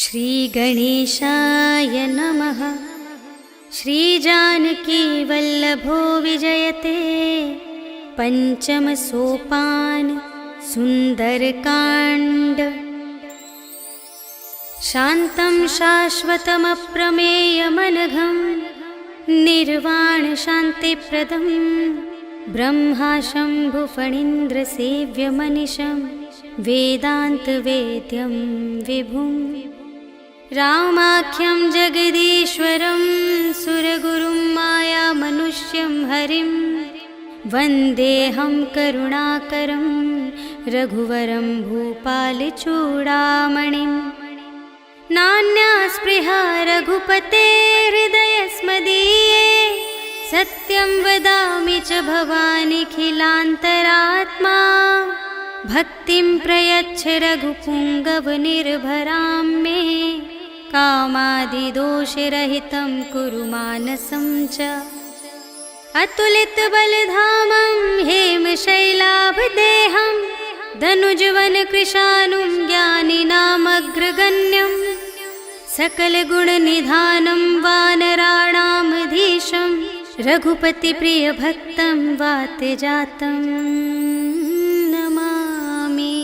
श्रीगणेशाय नमः। श्रीजानकी वल्लभो विजयते। पंचम सोपान सुंदरकांड। शान्तं शाश्वतमप्रमेयमनघं निर्वाण शान्तिप्रदं ब्रह्मा शम्भुफणीन्द्रसेव्यमनिशं वेदान्तवेद्यं विभुं रामाख्यं जगदीश्वरं सुरगुरुं मायामनुष्यं हरिं वन्देऽहं करुणाकरं रघुवरं भूपालचूडामणिं। नान्या स्पृहा रघुपते हृदयस्मदीये सत्यं वदामि च भवानिखिलान्तरात्मा। भक्तिं प्रयच्छ रघुपुङ्गवनिर्भरां मे कामादिदोषरहितं कुरु मानसं च। अतुलितबलधामं हेमशैलाभदेहं धनुजवनकृशानुं ज्ञानिनामग्रगण्यं सकलगुणनिधानं वानराणामधीशं रघुपतिप्रियभक्तं वातजातं नमामि।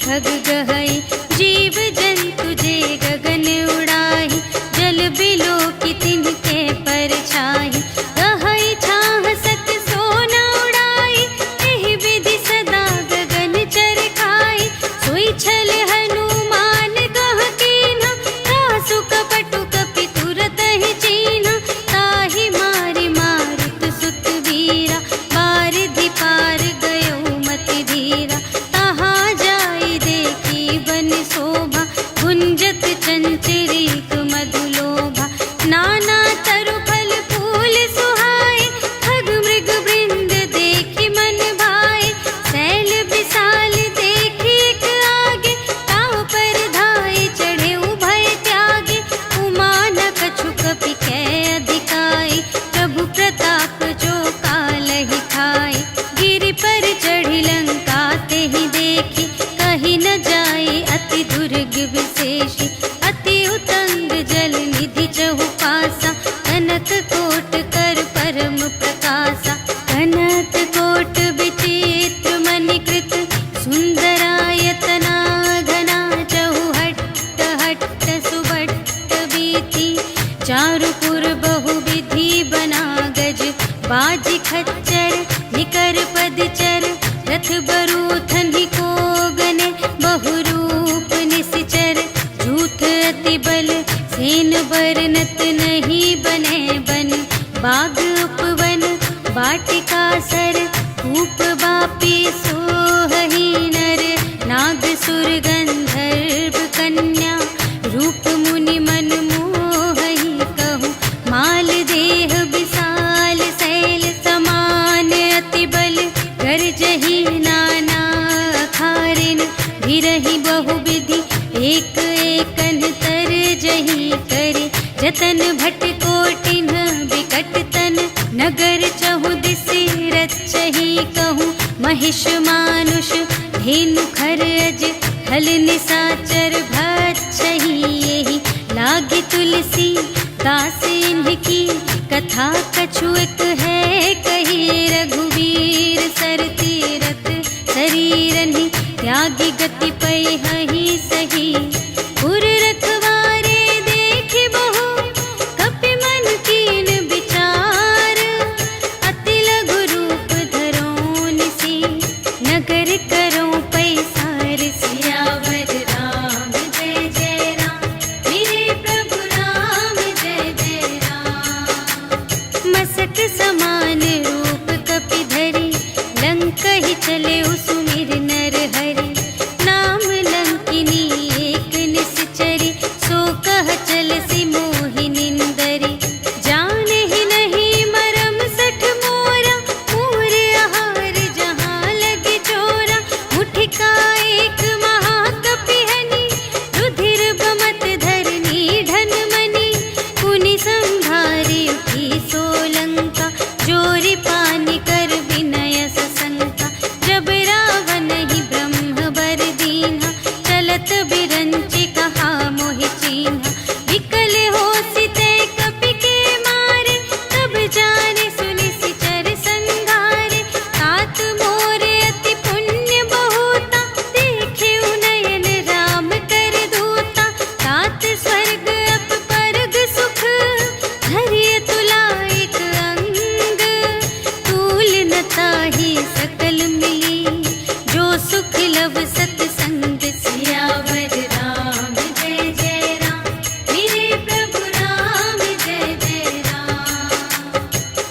खग गहई जीव जंतु जे गगन उड़ाही। चारुपुर बहुविधि बना गज, बाज खच्चर निकर पदचर, रथ बरूथन को गने, बहुरूप निश्चर, झूठ अति बल सेन बरनत नहीं बने बन, बाग उपवन वाटिका सर, कूप बापी सोहहि नर, नाग सुर गंधर्व कन्या, रूप मुनि मन मोहहि कहूँ, माल देह विशाल शैल समान, अति बल गर्जहि नाना अखारिन, भिरहि बहुविधि एक एकन तरजहि करे, जतन भट कोटिन विकट तन, नगर चहुदिस रचहि कहूँ, महिष मानुष धेनु खरज, हल निसाचर भक्षहि एहि, लागी तुलसी दास इनकी, कथा कछु एक है कही, रघुवीर सर तीरथ शरीरहि, त्यागी गति पैहि सही, पुर रखवारे देख बहु, कपि मन कीन विचार, अति लघु रूप धरो निसी, नगर करो पैसार, सियावर राम जय जय राम, मेरे प्रभु राम जय जय राम, मसक समान रूप कपि धरी, लंकहि चले सुमिर नर हरि, नाम लंकिनी एक निश्चरी, सो कह चल सी मोहि निंदरी, जानहि नहीं मरम सठ मोरा, मूर आहार जहाँ लगे चोरा, मुठिका एक महाकपिहनि, रुधिर बमत धरनी ढन मनी, पुनि संभारी उठी सोलंका, जोरी पानी कर विनय सशंका, जब रावण ही ब्रह्म बर दीन्हा, चलत बिरंचि कहा मोहि चीन्हा, विकल होसि तै कपि के मारे, तब जाने सुनि सिचर संघारे, तात मोरे अति पुण्य बहुता, देखे नयन राम कर दूता, तात स्वर्ग अप परग सुख, धरिय तुला एक अंग, तूल न ताहि सकल मिली, जो सुख लव सतसंग, सियावर राम जय जय राम, मेरे प्रभु राम जय जय राम,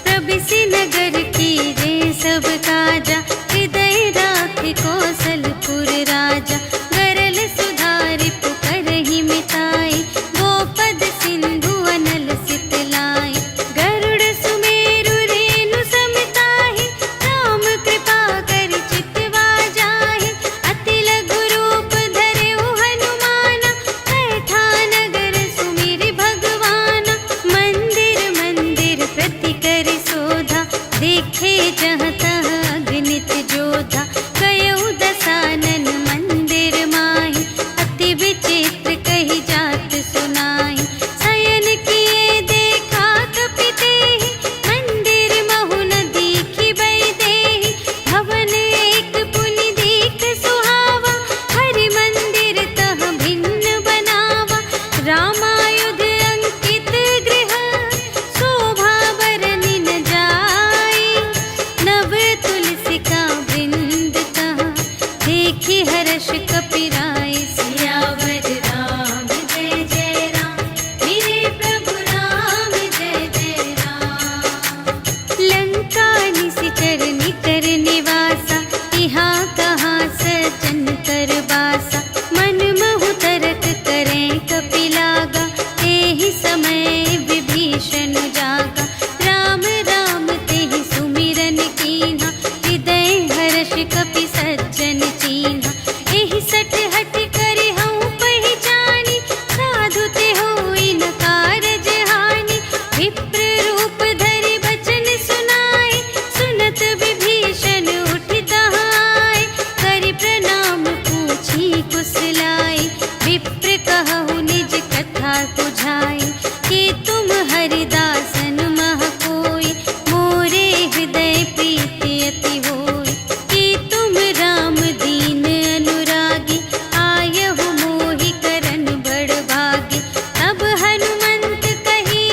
प्रभिसि नगर कीजे सब काजा, हृदय राख कौशलपुर राजा, गरल सुधारि पुकारहि मिताई, गोपद सिंधु अनल सितलाई, गरुड़ सुमेरु रेणु समताहि, राम कृपा करि चितवा जाहि, अति लघु रूप धरेउ हनुमाना, बैठा नगर सुमिरि भगवाना, मंदिर मंदिर प्रति करि शोधा, देखे जहाँ तहाँ अगणित जोधा, गयउ दसानन मंदिर माहि, अति विचित्र कही जात सुनाई, शयन किए देखा कपि तेहि, मंदिर महु न दीखि वैदेही, भवन एक पुनि दीख सुहावा, हरि मंदिर तह भिन्न बनावा, रामायुध अंकित गृह, शोभा बरनि न जाई, नव तुलसिका वृंद तहाँ, देखि हर्ष कपिराई, सियावर राम जय जय राम, मेरे प्रभु राम जय जय राम, लंका निशिचर निकर निवासा, यहाँ कहाँ सज्जन कर बासा, मन महु तरक करें कपि लागा, तेहि समय विभीषण जागा, राम राम तेहि सुमिरन कीन्हा, हृदय हर्ष कपि सज्जन चीन्हा, एहि सठ हठ करि हऊँ पहिचानी, साधु ते होई न कारज हानि, विप्र रूप धरि बचन सुनाए, सुनत विभीषण उठि तहाँ आए, करि प्रणाम पूछी कुशलाई, विप्र कहु निज कथा तुझाई, कि तुम हरिदासन मह कोई, मोरे हृदय प्रीति अति होई, कि तुम राम दीन अनुरागी, आयहु मोहि करन बड़ भागी, तब हनुमंत कही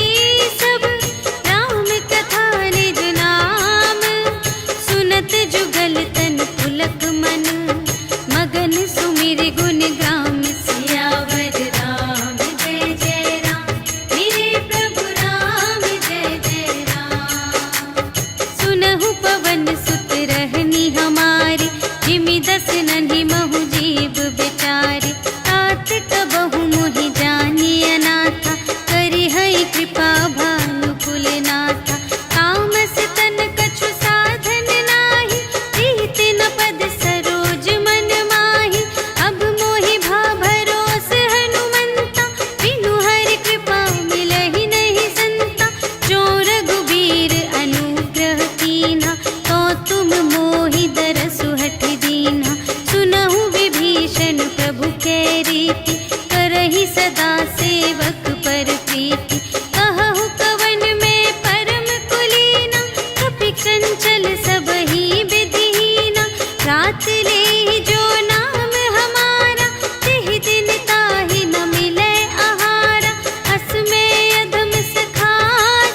पर प्रीति। कहु कवन में परम कुलीना, कपि चंचल सबहि विधिहीना। रात ले जो नाम हमारा, तिहि दिन ताहि न मिलै आहारा। अस में अधम सखा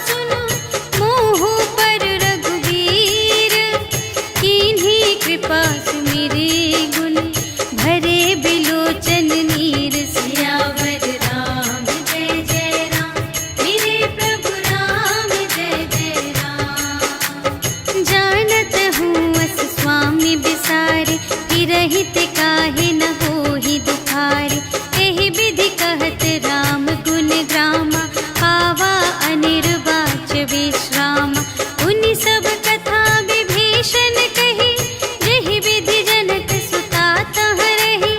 सुनु, मोहु पर रघुवीर। कीन्ही कृपा सुमिरे गुण, भरे बिलोचन नीर। सियावर राम जय जय राम, मेरे प्रभु राम जय जय राम। जानत हूँ अस स्वामी बिसारे, रहित काहे न होहि दुखारे। एहि विधि कहत राम गुण ग्रामा, पावा अनिर्वाच विश्रामा। उनि सब कथा विभीषण कही, जेहि विधि जनक सुता तह रही।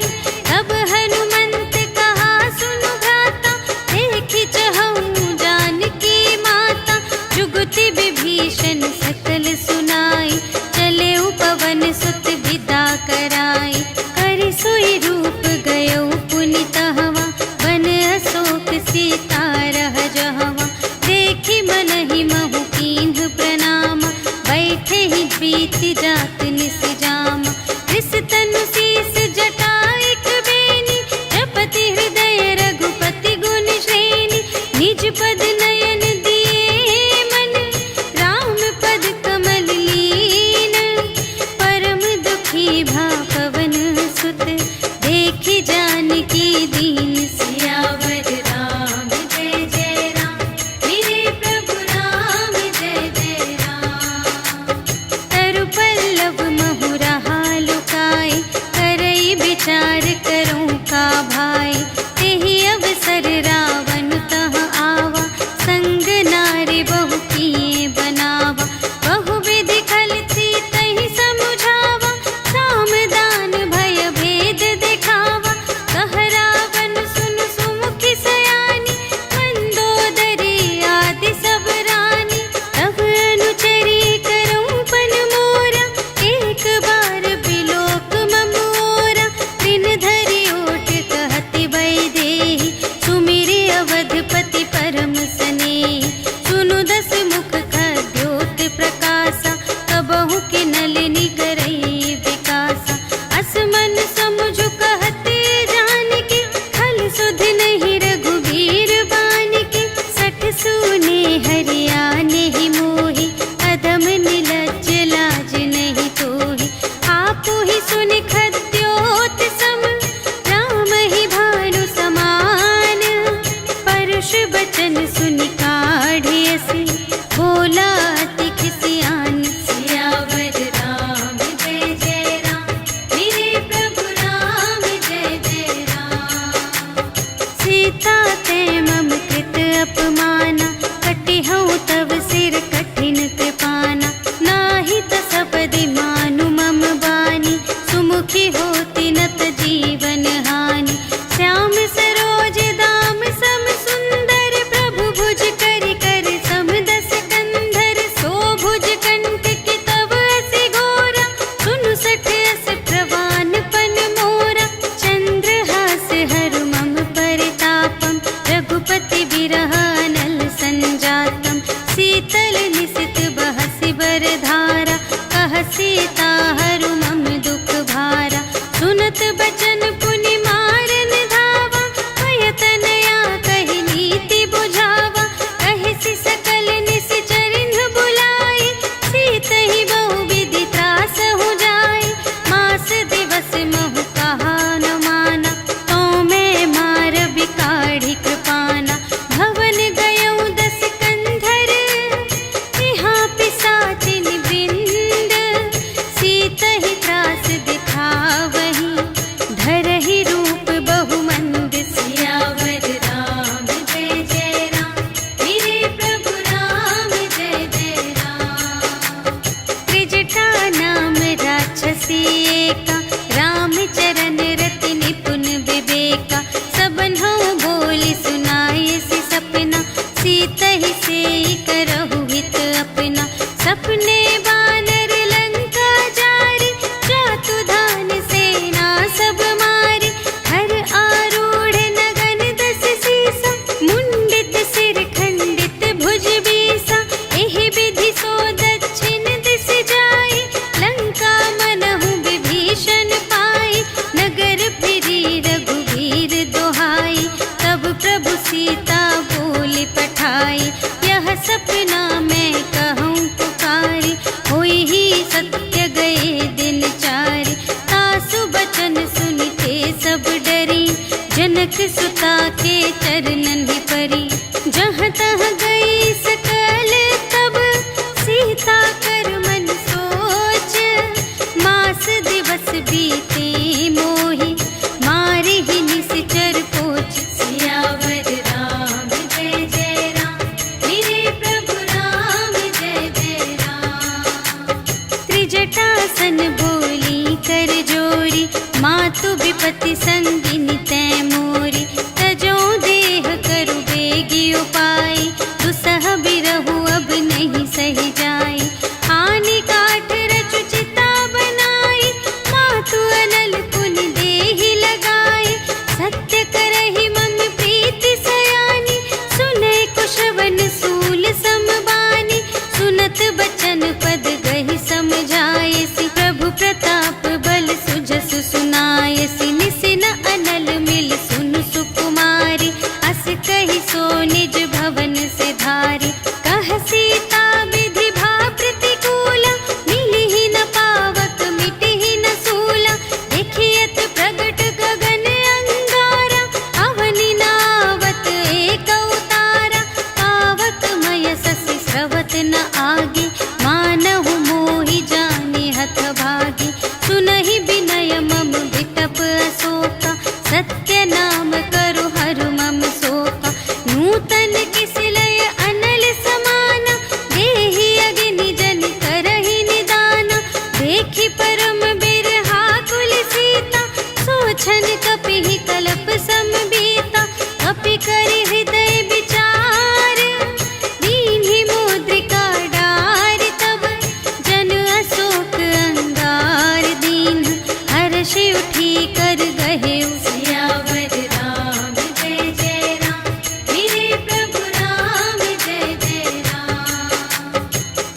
तब हनुमंत कहा सुनु भ्राता, देखि चहऊँ जानकी माता। जुगति विभीषण सकल सुनाई, चले पवन सुत विदा कराई। करि सोई रूप गयो पुनि तहवा, वन अशोक सीता रह जहवा। देखि मनहि महु कीन्ह प्रणामा, बैठे ही प्रीति जात निस जामा। रिस तनु शीस जटा एक बेनी, जपति हृदय रघुपति गुण श्रेणी। निज पद नयन दिए मन, राम पद कमल लीन। परम दुखी भा पवन सुत, देखि जानकी दीन। सियावर राम जय जय राम, मेरे प्रभु राम जय जय राम। तरु पल्लव महु रहा लुकाई, करई विचार करूँ का भाई। तेहि अवसर रावण तह आवा, संग नारी बहु किए बनावा। बहु विधि खल सीतहि समुझावा, साम दान भय भेद दिखावा। कह रावण सुन सुमुखि सयानी, मंदोदरी आदि सब रानी। तब अनुचरी करऊँ पन मोरा, एक बार बिलोक मम ओरा। दिन धरि ओट कहति वैदेही, सुमिरि अवधपति परम स्नेही। सुनु दस मुख खद्योत प्रकाशा, कबहु के नलिनी करई विकासा। अस मन समुझ कहते जानकी, खल सुध नहीं रघुवीर बानिकी। सठ सूने हरियाने ही मोहि, अधम निलज्ज लाज नहीं तोहि। आपु ही सुनि खद्योत सम, राम ही भानु समान। परुष बचन सुनि काढ़ियसि, बोला अति खिसियान। सियावर राम जय जय राम, मेरे प्रभु राम जय जय राम। सीता ते मम कृत अपमाना, कटिहउँ तव सिर कठिन कृपाना। नाही त सपदि मानु मम बानी, सुमुखी होती नत जीवन हानि। श्याम सरोज दाम सम सुंदर, प्रभु भुज करि कर सम दस कंधर। सो भुज कंठ की तब असी घोरा, सुनु सठ अस प्रवान पन मोरा। चंद्रहास हरु मम परितापम, रघुपति बिरह अनल संजातम। शीतल निसित बहसि बरधारा, कह सीता हरु मम दुख भारा। सुनत बचन पुनि मारन धावा, भय तनया कहि नीति बुझावा। कहिसि सकल निश्चरिन्ह बुलाई, सीतहि बहु विधि त्रास हो जाई। मास दिवस महु कहा न माना, तो मैं मार बिकाढ़ी कृपाना। भवन गयऊँ दस कंधर, यहाँ पिसाचिन वृंद। सीतहि त्रास दिखावहीं, धरहि रूप बहुमंद। सियावर राम जय जय राम, मेरे प्रभु राम जय जय राम। त्रिजटा नाम राक्षसी एका, रामचरण रति निपुण विवेका। सबन्हु बोली सुनायसि सपना, सीतहि सेई करहु हित अपना। सपने बानर लंका जारी, जातु धान सेना सब मारी। हर आरूढ़ नगन दस सीसा, मुंडित सीता के चरणन ही परी। जहाँ तहाँ गई सकल तब सीता कर मन सोच। मास दिवस बीते मोहि मारे ही निश्चर पोच। सियावर राम जय जय राम, मेरे प्रभु राम जय जय राम। त्रिजटासन बोली कर जोरी, मातु विपत्ति संगिनी तै मोरी। तजो देह करु बेगी उपाय, दुसह बिरहु अब नहीं सही जाय। आनी काठ रचु चिता बनाई, मातु अनल पुनि देहि लगाई। सत्य करहि मम प्रीति सयानी, सुनै कुशवन सूल समबानी। सुनत बचन पद गहि समझायसि, प्रभु प्रताप बल सुजसु सुनायसि। निसिन अनल मिल सुनु सुकुमारी, अस कहि सो निज भवन से धारी। कह सीता विधि भा प्रतिकूला, मिलिहि न पावक मिटिहि न सूला। देखियत प्रगट गगन अंगारा, अवनि नावत एक अवतारा। पावक मय ससि स्रवत न आगे, मानहु मोहि जानि हथ भागी। सुनहि विनय मम विटप अशोका, सत्य नाम करु हरु मम शोका। नूतन किसिलय अनल समाना, देहि अग्नि जन करहि निदाना। देखि परम बिरहा कुल सीता, सोचन कपिहि कलप समबीता। कपि करि हृदय विचार, दीन्हि मुद्रिका डारि। तब जन अशोक अंगार दीन, हर्षि उठी कर गहेउ। सियावर राम जय जय राम, मेरे प्रभु राम जय जय राम।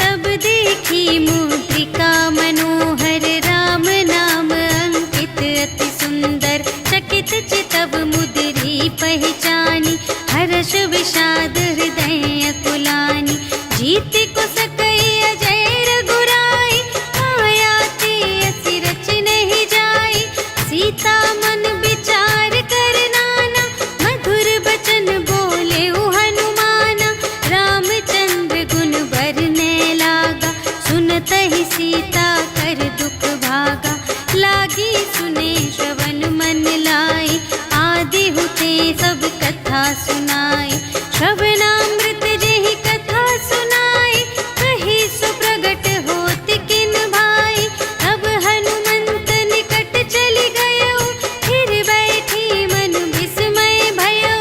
तब देखी मुद्रिका मनोहर, राम नाम अंकित अति सुंदर। चकित चितव मुद्री पहचानी, हर्ष विषाद हृदय अकुलानी। जीति को सकई अजय रघुराई, माया ते असि रच नहीं जाई। सीता मन विचार कर नाना, मधुर बचन बोले हनुमाना। रामचंद्र गुण बरने लागा, सुनतहि सीता कर दुख भागा। लागी सुने श्रवण मन लाई, आदि हुते सब कथा सुनाई। श्रवणामृत जेहि कथा सुनाई, कही सो प्रगट होत किन भाई। तब हनुमंत निकट चली गयो, फिर बैठी मन विस्मय भयो।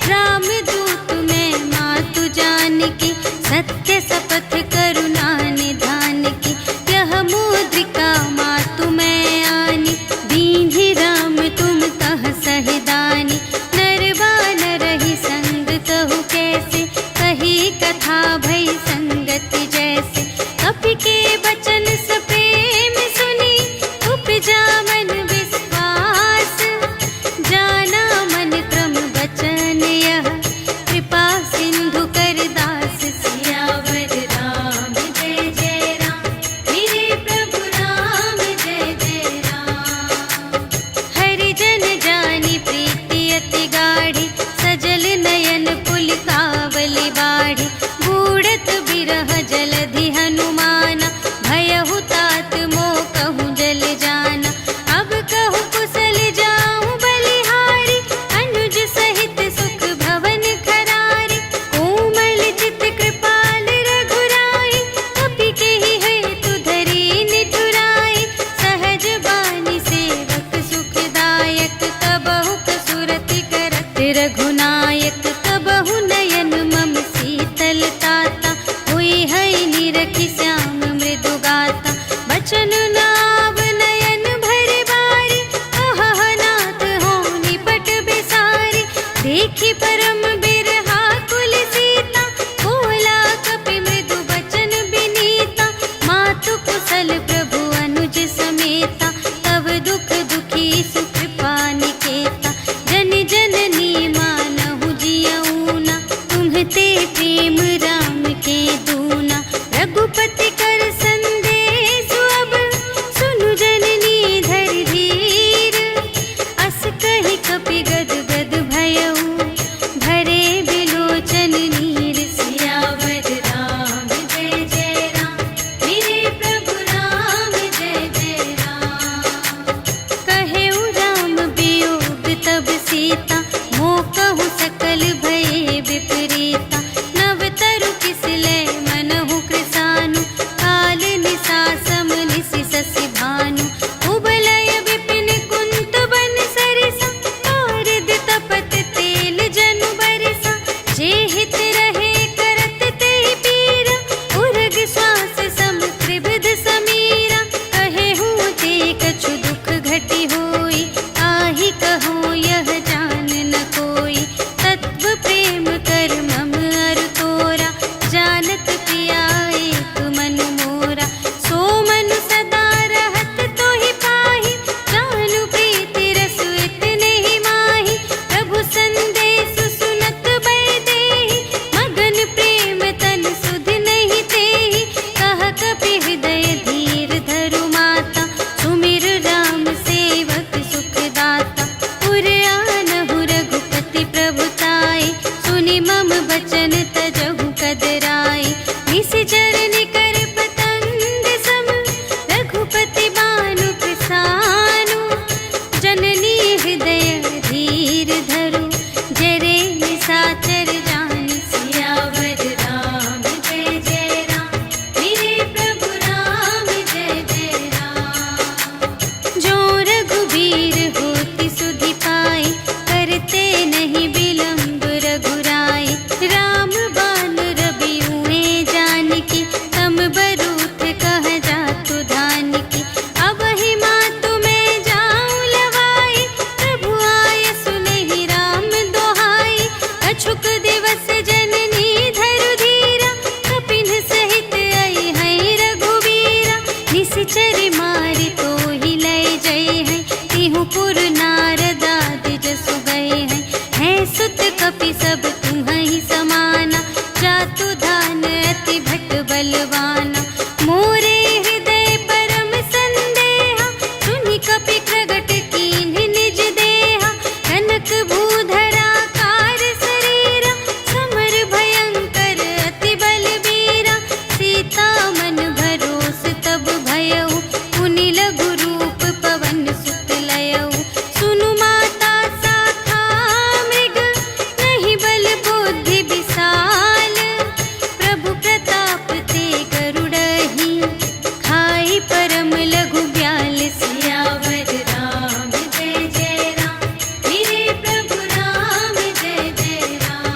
राम दूत मैं मातु जानकी, सत्य शपथ करुणा निधान की। यह मुद्रिका मातु मैं आनी, दीन्हि राम तुम कह सहिदानी। नर बानर ही संग कहु कैसे, कही कथा भई संगति जैसे। कपि के बचन सप्रेम सुनी, उपजा मन विश्वास। जाना मन क्रम बचन यह, कृपा सिंधु कर दास। सियावर राम जय जय राम, मेरे प्रभु राम जय जय राम। हरि जन जानी प्रीति अति गाढ़ी, सजल नयन पुलकावली बाढ़ी। बूढ़त बिरह जलधि हनुमाना, भयहु तात मोह कहूँ जल जाना। अब कहूँ कुशल जाऊँ बलिहारी, अनुज सहित सुख भवन खरारी। कोमल चित कृपाल रघुराई, कपि केहि हेतु धरी निठुराई। सहज बानी सेवक सुखदायक, कबहु कसुरति करत रघुनायक। कबहु नयन मम शीतल ताता, हुई है निरखि श्याम मृदु गाता। बचन नाव नयन भरि बारी, अहह नाथ हो निपट बिसारी। देखी परम बिरहा कुल सीता, बोला कपि मृदु बचन बिनीता। मातु कुशल प्रभु अनुज समेता, तब दुख दुखी सुकृपा निकेता। जन जननी मानहु जियऊना, तुम्हते प्रेम राम के दूना। रघुपति कर संदेश अब, सुनु जननी धरि धीर। अस कहि कपि गद गद भयउ, हित रहे करत ते पीरा, उर्ग श्वास सम त्रिविध समीरा। कहे हूँ ते कछु दुख घटी होई, आही कहूँ यह जान न कोई। तत्व प्रेम कर मम अरु तोरा, जानत पिया एक मन मोरा। सो मन सदा रहत तो ही पाही, जानु प्रीति रस इतने ही माही। प्रभु संदेश सुनत बै देहि, मगन प्रेम तन सुध नहीं तेहि। कह कपि हृदय धीर धरु माता, सुमिर राम सेवक सुख दाता। उर आनहु रघुपति प्रभुताई, सुनि मम बचन तजहु कदराई। निशिचर निकर पतंग सम, रघुपति बानु कृसानु। जननी हृदय धीर धरु, जरे निशाचर जान। सियावर राम जय जय राम, मेरे प्रभु राम जय जय राम। जो रघुबीर होति सुधि पाई, करते नहीं विलम्ब रघुराई। राम बान रबिउए जानकी, तम बरूथ कह जातु धानिकी। अब ही मातु मैं जाऊं लवाई, प्रभु आय सुनहि राम दोहाई। अछुक दिवस जननी धरु धीरा, कपिन सहित आई हैं रघुबीरा। निशिचर मारि तोहि लय जय हैं, तिहु पुर नारद आदि जसु गए हैं। हैं सुत कपि सब तुम्हि समाना, जातु धान अति भट बलवाना। मोरे हृदय परम संदेहा, सुनि कपि प्रगट कीन्ह निज देहा। कनक भूधरा कार शरीरा, समर भयंकर अति बलबीरा। सीता मन भरोस तब भयउ, पुनि लघु रूप पवन सुत लयउ। सुनु माता शाखा मृग, नहीं बल बुद्धि विशाल। प्रभु प्रताप ते गरुड़हि, खाई परम लघु ब्याल। सियावर राम जय जय राम, मेरे प्रभु राम जय जय राम।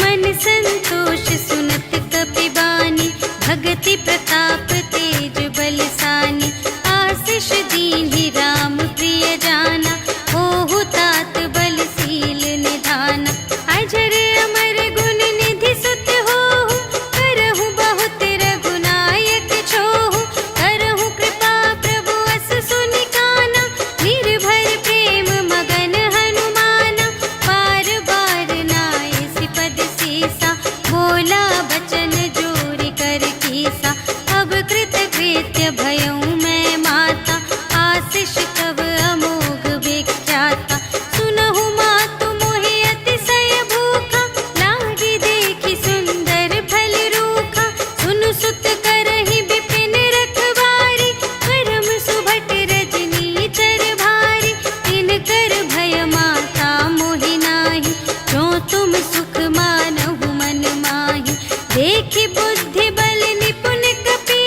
मन संतोष सुनत कपि बानी, भगति प्रताप तेज बलसानी। आशीष दीन्हि राम प्रिय जाना, होहु तात बलशील निधाना। अजर अमर गुण निधि सुत होहु, करहु बहुत रघुनायक छोहु। करहु कृपा प्रभु अस सुनि काना, निर्भर प्रेम मगन हनुमाना। बार बार नाय सिपद सीसा, बोला बचन जोरि कर कीसा। अब कृत कृत्य भयउ मैं माता, आशीष तब अमोघ विख्याता। सुनहु मातु मोहि अतिशय भूखा, लागी देखि सुंदर फल रूखा। सुनु सुत करहि विपिन रखवारी, परम सुभट रजनी चर भारी। तिनकर भय माता मोहि नाही, जो तुम सुख मानहु मन माही। देखि बुद्धि बल निपुण कपि,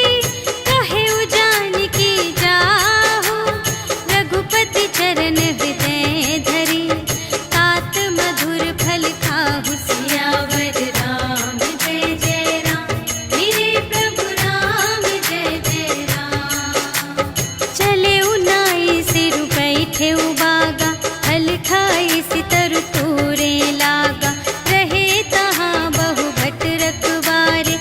कहेउ जानकी जाहु। रघुपति चरण हृदय धरि, तात मधुर फल खाहु। सियावर राम जय जय राम, मेरे प्रभु राम जय जय राम। चले उनाई सिर बैठे बागा, फल खाई सितर तोरे लागा। रहे तहाँ बहु भट रखवारे,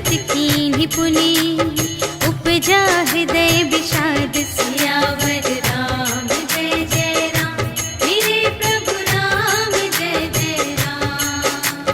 संत कीन्ही पुनि उपजा हृदय विषाद सियावर राम जय जय राम मेरे प्रभु राम जय जय राम।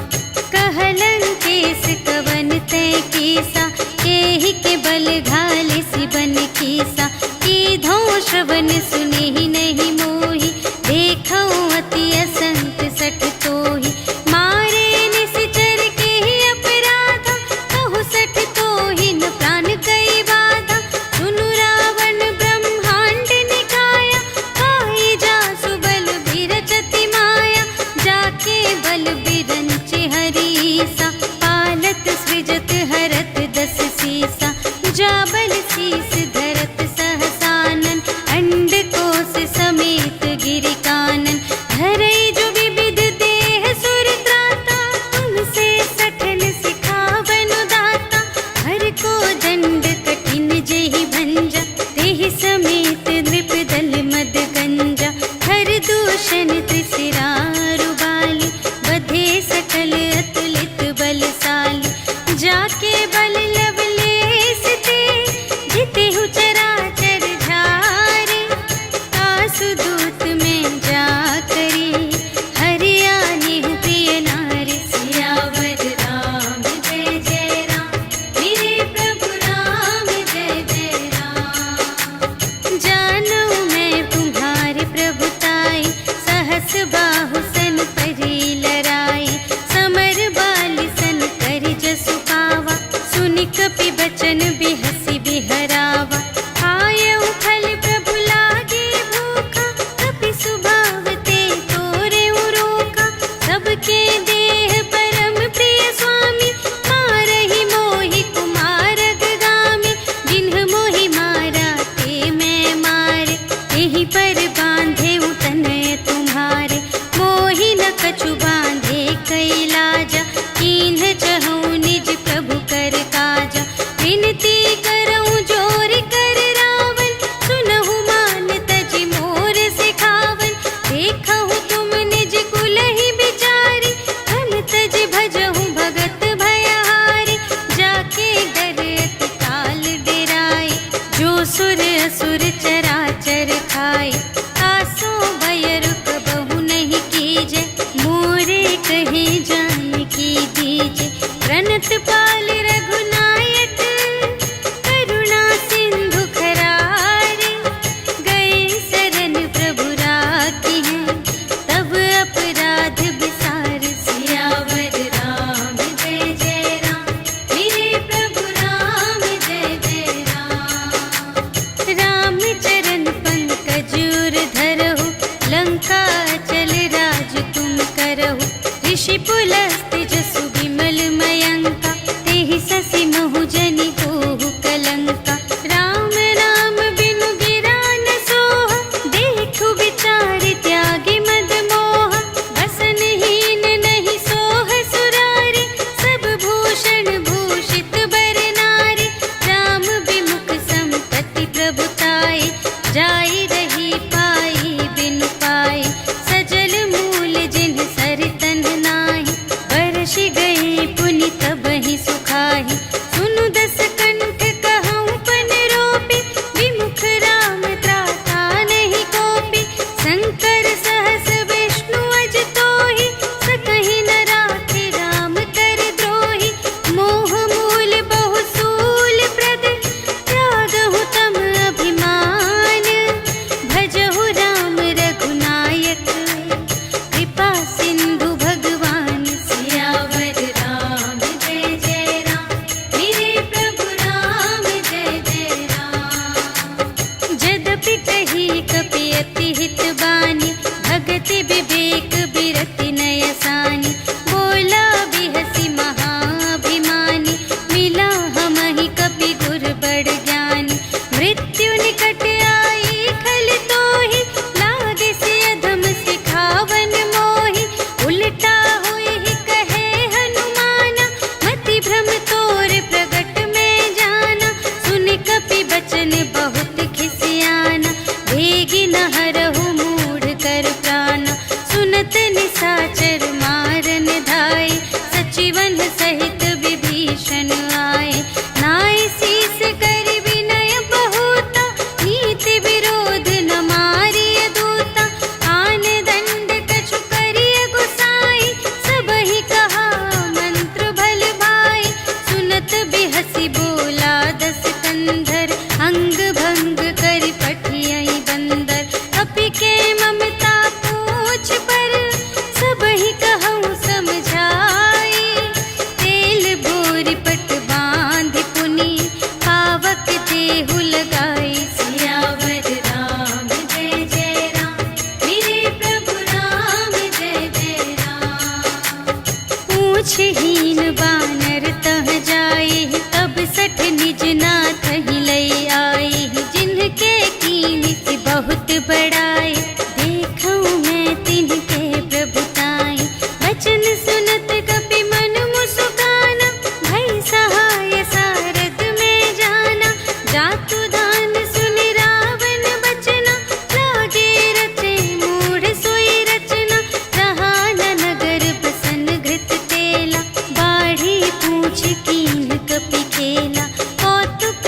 कहलन केस कवन तय केसा केहि के बल घाले सिबन कीसा कीधो श्रवण सुने ही नहीं मोहि देखो अति असंत सठ तोहि मारे निश्चर के ही अपराधा कहु सठ तोहि न प्राण कई बाधा सुनु रावण ब्रह्मांड निकाया काहि जासु बल बिरचति माया जाके बल बिरंचि हरीसा पालत सृजत हरत दस सीसा जाबल शीस धरत सहसानन अंड कोश पूछहीन बानर तह जाए, तब सठ निज नाथ ही लई आए। जिनके कीन्ह बहुत बड़ाए, देखऊँ मैं तिनके प्रभुताई। वचन सुनत कपि मन मुस्काना, भई सहाय सारद में जाना। जातु दान सुनि रावण बचना, लागे रचे मूढ़ सोई रचना। रहा न नगर बसन घृत तेला, बाढ़ी पूछ कीन्ह कपि खेला। कौतुक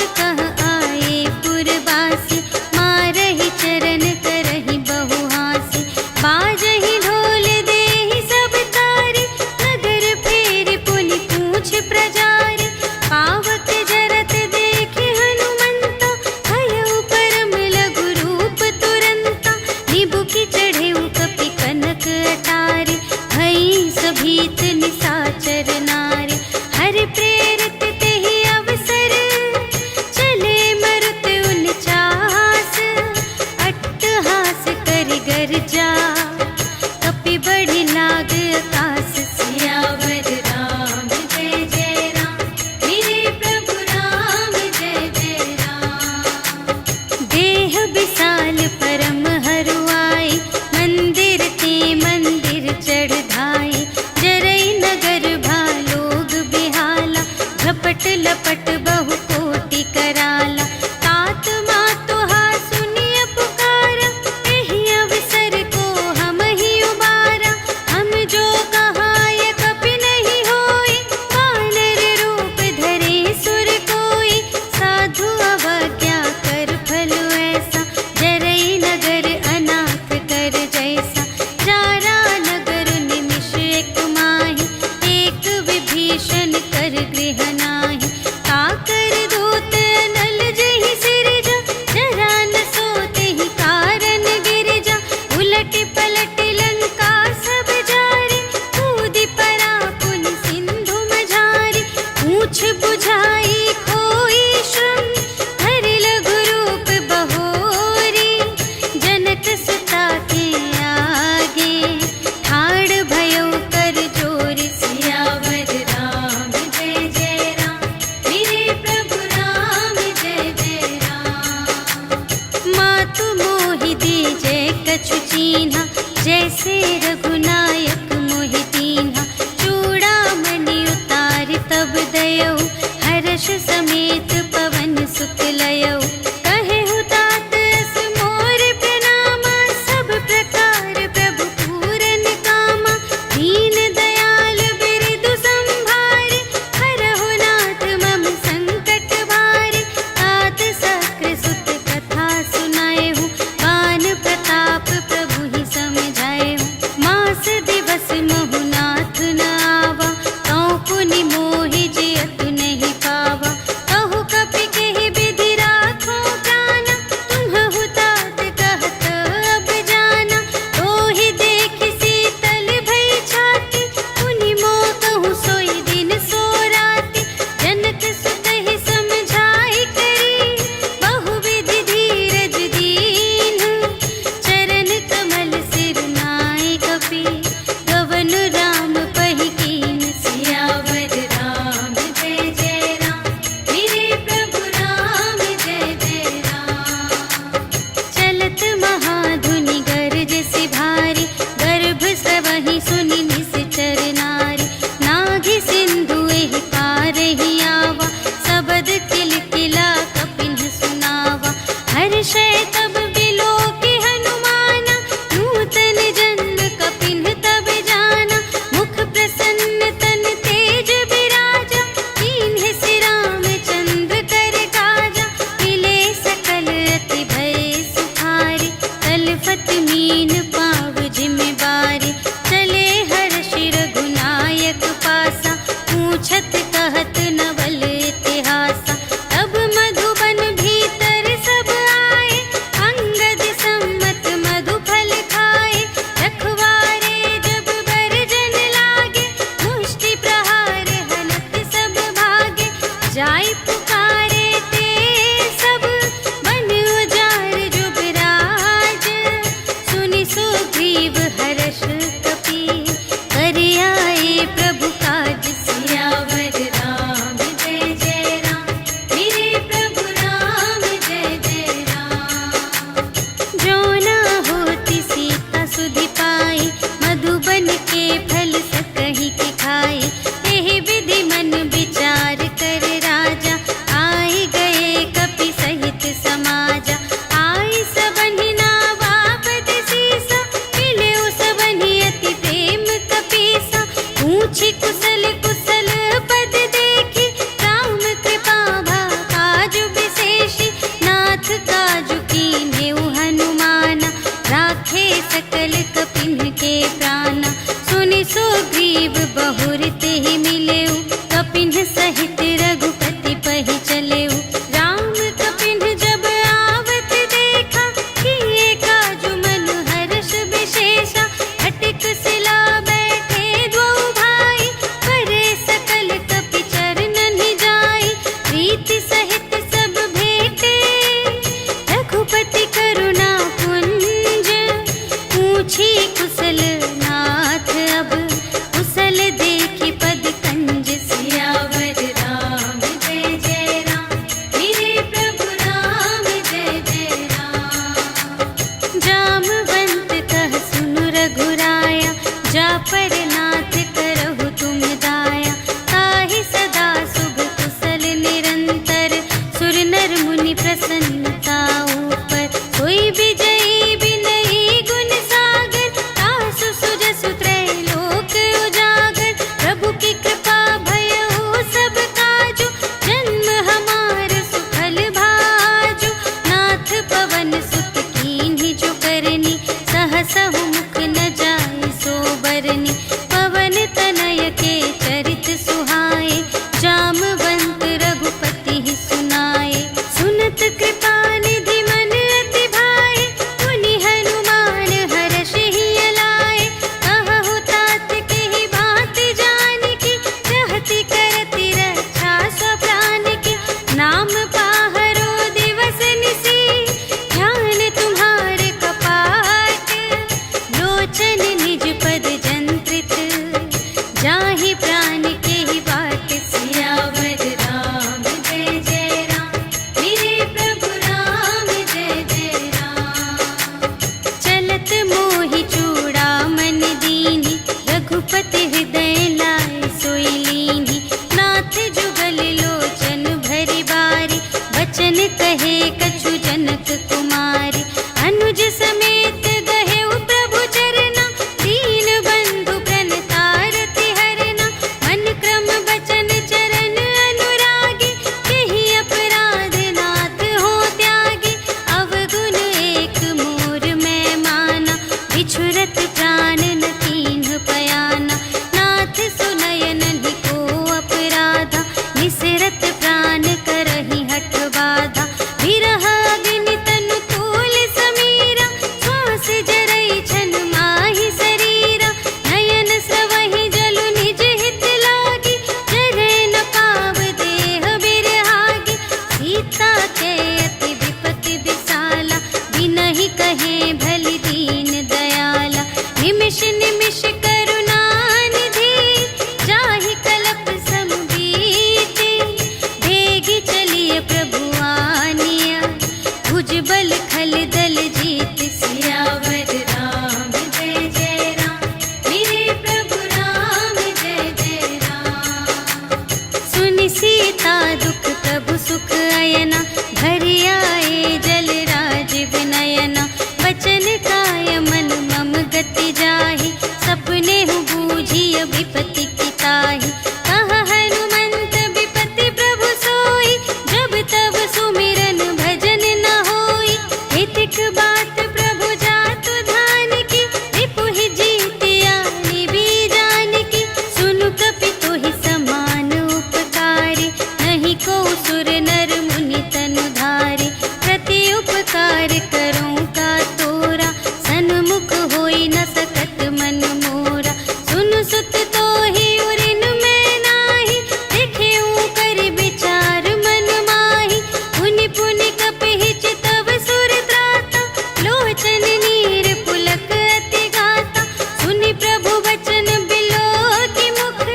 मिटा दुख प्रभु सुख अयना, भरि आए जल राज विनयना। वचन काय मन मम गति जाहि, सपने हूँ बूझिय विपत्ति की ताहि। कहा हनुमंत विपत्ति प्रभु सोई, जब तब सुमिरन भजन न होई। हितिक बात प्रभु जातु धान की, रिपुहि जीतिया निबी जान की। सुनु कपि तोहि समान उपकारी, नहीं को सुर नर मुनि तनु धारे। प्रति उपकार करूं का तोरा, सन्मुख होई न सकत मन मोरा। सुनु सुत तोहि उरिन मैं नाही, देखेऊं कर विचार मन माही। पुनि पुनि कपि चितव सुर त्राता, लोचन नीर पुलक अति गाता। सुनि प्रभु वचन बिलोकि मुख,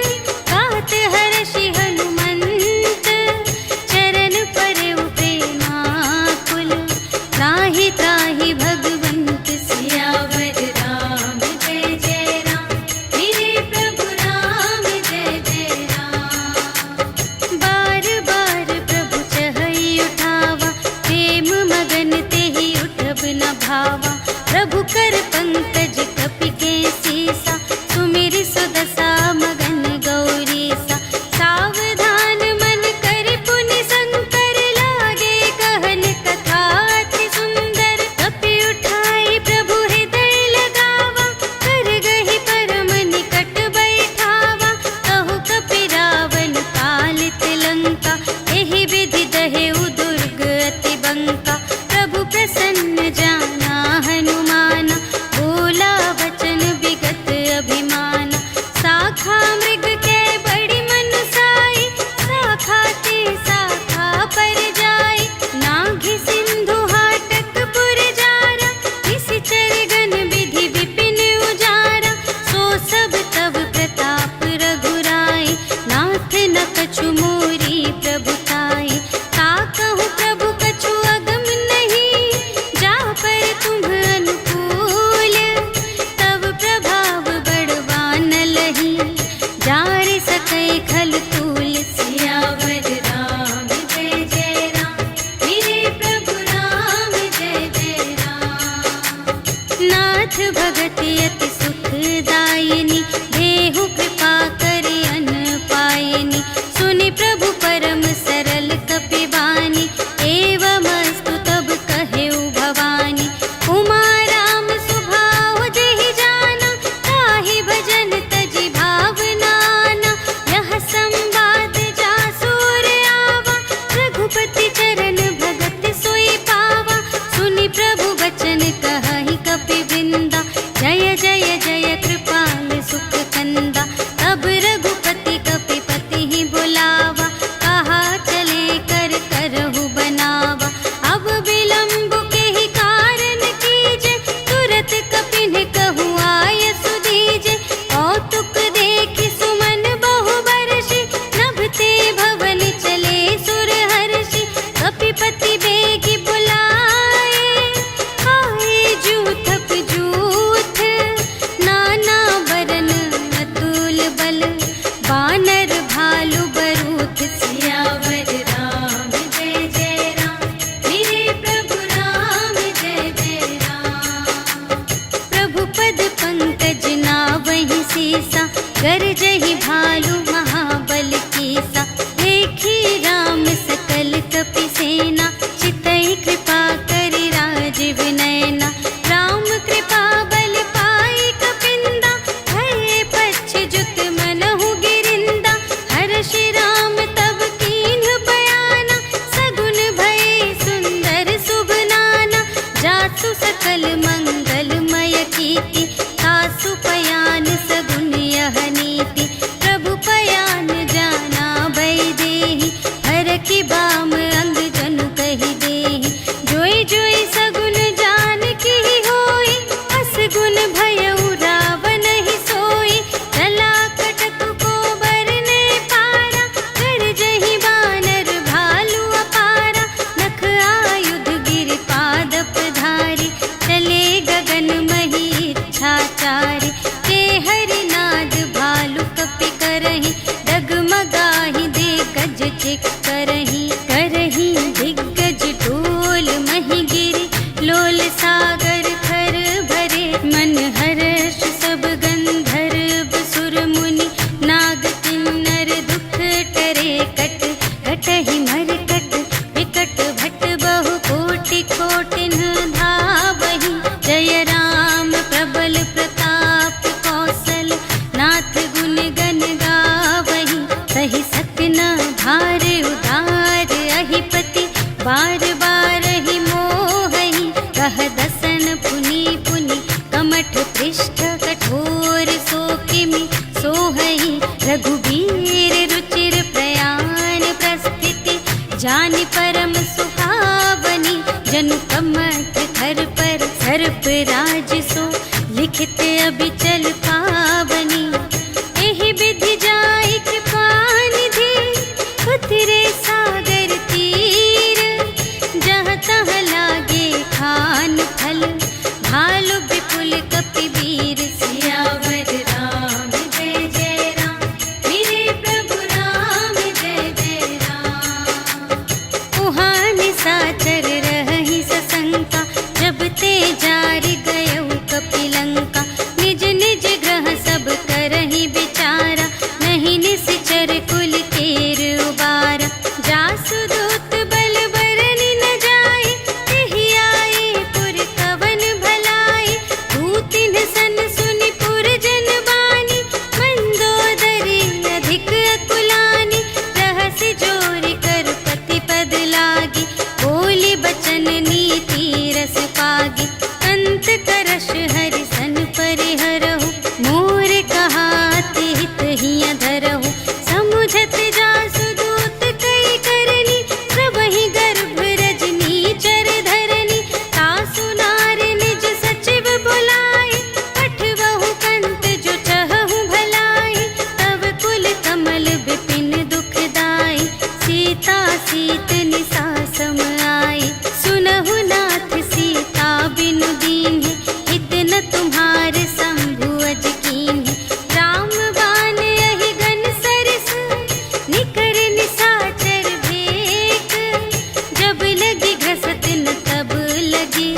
गात हर्षि हनुमंत। चरण परउ प्रेमाकुल, त्राहि त्राहि भगवंत सियावर राम। जय जय राम, मेरे प्रभु राम जय जय राम। बार बार प्रभु चहई उठावा, प्रेम मगन तेहि उठब न भावा। प्रभु कर पंकज कपि के सीसा, सुमिरि सुदशा मगन गौरीसा। सावधान मन कर पुनि शंकर, लागे कहन कथा अति सुंदर। कपि उठाई प्रभु हृदय लगावा, कर गहि परम निकट बैठावा। कहु कपि रावण कालित लंका, एहि विधि दहेउ दुर्ग अति बंका। प्रभु प्रसन्न जाना हनुमाना, बोला वचन विगत अभिमाना। शाखा मृग के बड़ी मनुसाई, शाखा ते शाखा पर जाई। नाघि सिंधु हाटक पुर जारा, निशिचर गण विधि विपिन उजारा। सो सब तब प्रताप रघुराई, नाथ न कछु मोरी प्रभुताई। ताकहु प्रभु कछु अगम नहीं, जा पर तुम अनुकूल। तब प्रभाव बड़वान लही, जारि सकै खल तूल। सियावर राम जय जय राम, मेरे प्रभु राम जय जय राम। नाथ भगति अति सुखदायिनी, देहु कृपा करि अन पायिनी। सुनि प्रभु परम सरल कपि बानी, एवमस्तु तब कहेउ भवानी। उमा राम सुभाव जेहि जाना, ताहि भजन तजि भावनाना। यह संवाद जासुर आवा, रघुपति चरण भगत सोई पावा। सुनि प्रभु वचन कहहि कपि बिंदा, जय जय जय कृपाल सुख कंदा। तब रघुपति कपि पति ही बुलावा, कहा चले कर करहु बनावा। अब विलंब के ही कारण कीजे, तुरत कपिन कहु आय सुदीजे। कौतुक देखि सुमन बहु बरषि, नभते भवन चले सुर हर्षि। कपिपति बेगी बुलाए, आए जूथप जूथ। नाना बरन अतुल बल, बानर भालु बरूथ। सियावर राम जय जय राम, मेरे प्रभु राम जय जय राम। प्रभु पद पंकज नावहि सीसा, गरजहि भालु महाबल कीसा। देखी राम सकल कपि सेना, चितई कृपा करि राज विनयना। राम कृपा बल पाई कपिंदा, भये पच्छ जुत मनहु गिरिंदा। हर्षि राम तब चिक करही करही दिग्गज डोल मही गिरी लोल सागर खर भरे मन हर्ष सब गंधर्व सुर मुनि नाग किन्नर दुख टरे कट कटहि मर कट विकट भट बहु कोटि कोटिन धावहि जय राम प्रबल प्रताप कौशल नाथ गुण गण गावहि सहि सकना भार उदार अहिपति बार बार ही मोहहि कह दसन पुनि पुनि कमठ पृष्ठ कठोर सो किमि सोहहि रघुबीर रुचिर प्रयाण प्रस्थिति जानि परम सुहावनी जनु कमठ धर पर सर्प राज सो लिखित अबिचल पावनी एहि विधि जाई कृपा निधि उतरे सागर तीर जहाँ तहाँ लागे खान फल भालु विपुल कपिवीर सियावर राम जय जय राम मेरे प्रभु राम जय जय राम उहाँ निशाचर रहहि सशंका जब ते जारि गयौ कपिलंका निज निज ग्रह सब करहि विचारा नहीं निश्चर कुल केर उबारा जासु दूत बल बरनि न जाय तेहि आए पुर कवन भलाई दूतिन सन सुनि पुर जन बानी मंदोदरी अधिक अकुलानी रहसि जोरि कर पति पद लागी बोली बचन नीति रस पागी अंत करश हरि सन परिहरहु मोर कहाति हित हिय धरहु समुझत जासु दूत कई करनी सबहि गर्भ रजनी चर धरनी तासु नार निज सचिव बुलाए पठवहु कंत जो चहहु भलाई तव कुल कमल विपिन दुखदाई सीता सीत निसा सम आई सुनहु नाथ सीता बिनु दीन्हि हित न तुम्हार शंभु अज कीन्हि राम बाण यहि गन सरस निकर निशाचर भेक जब लगी घसत न तब लगी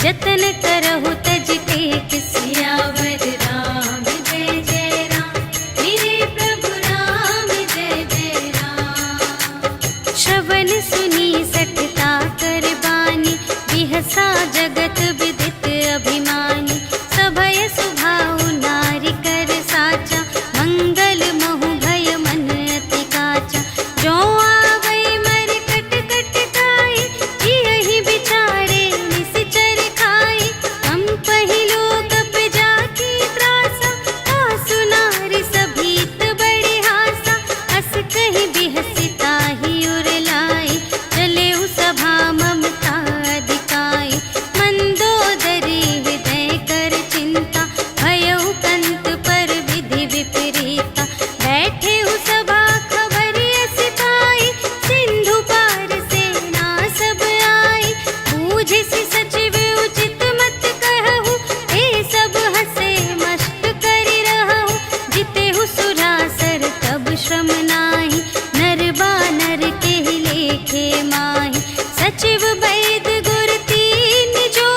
जतन करहु तज टेक सियावर राम जय जय राम मेरे प्रभु राम जय जय राम श्रवण सुनी सठता कर बानी बिहसा जगत विदित अभिमानी सभय सुभाउ नारी कर साचा मंगल महु भय मन अति काचा जो आवै मर कट कट काई जियहि विचारे निश्चर खाई हम पहिलो कप जाकी त्रासा आसु नारी सभीत बड़े हासा हस कहि बिहसिता ही उरलाई चले उ सभा ममता अधिकाई मंदोदरी हृदय कर चिंता भयउ कंत पर विधि विपरीता बैठे उ सभा खबर अस पाई सिंधु पार सेना सब आई बूझिसि सचिव उचित मत कहु हे सब हसे मस्त करि रहु जितेहु सुरासर तब श्रम नाही नर बानर केहि लेखे माहि सचिव वैद गुर तीन जो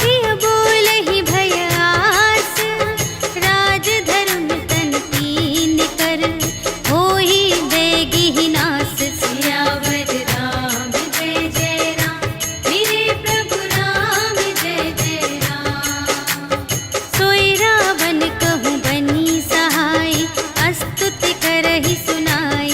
प्रिय बोलहि भय आस राज धर्म तन तीन कर होहि देगी नास सियावर राम जय जय राम मेरे प्रभु राम जय जय राम सोई रावण कहूँ बनी सहाय अस्तुति करहि सुनाई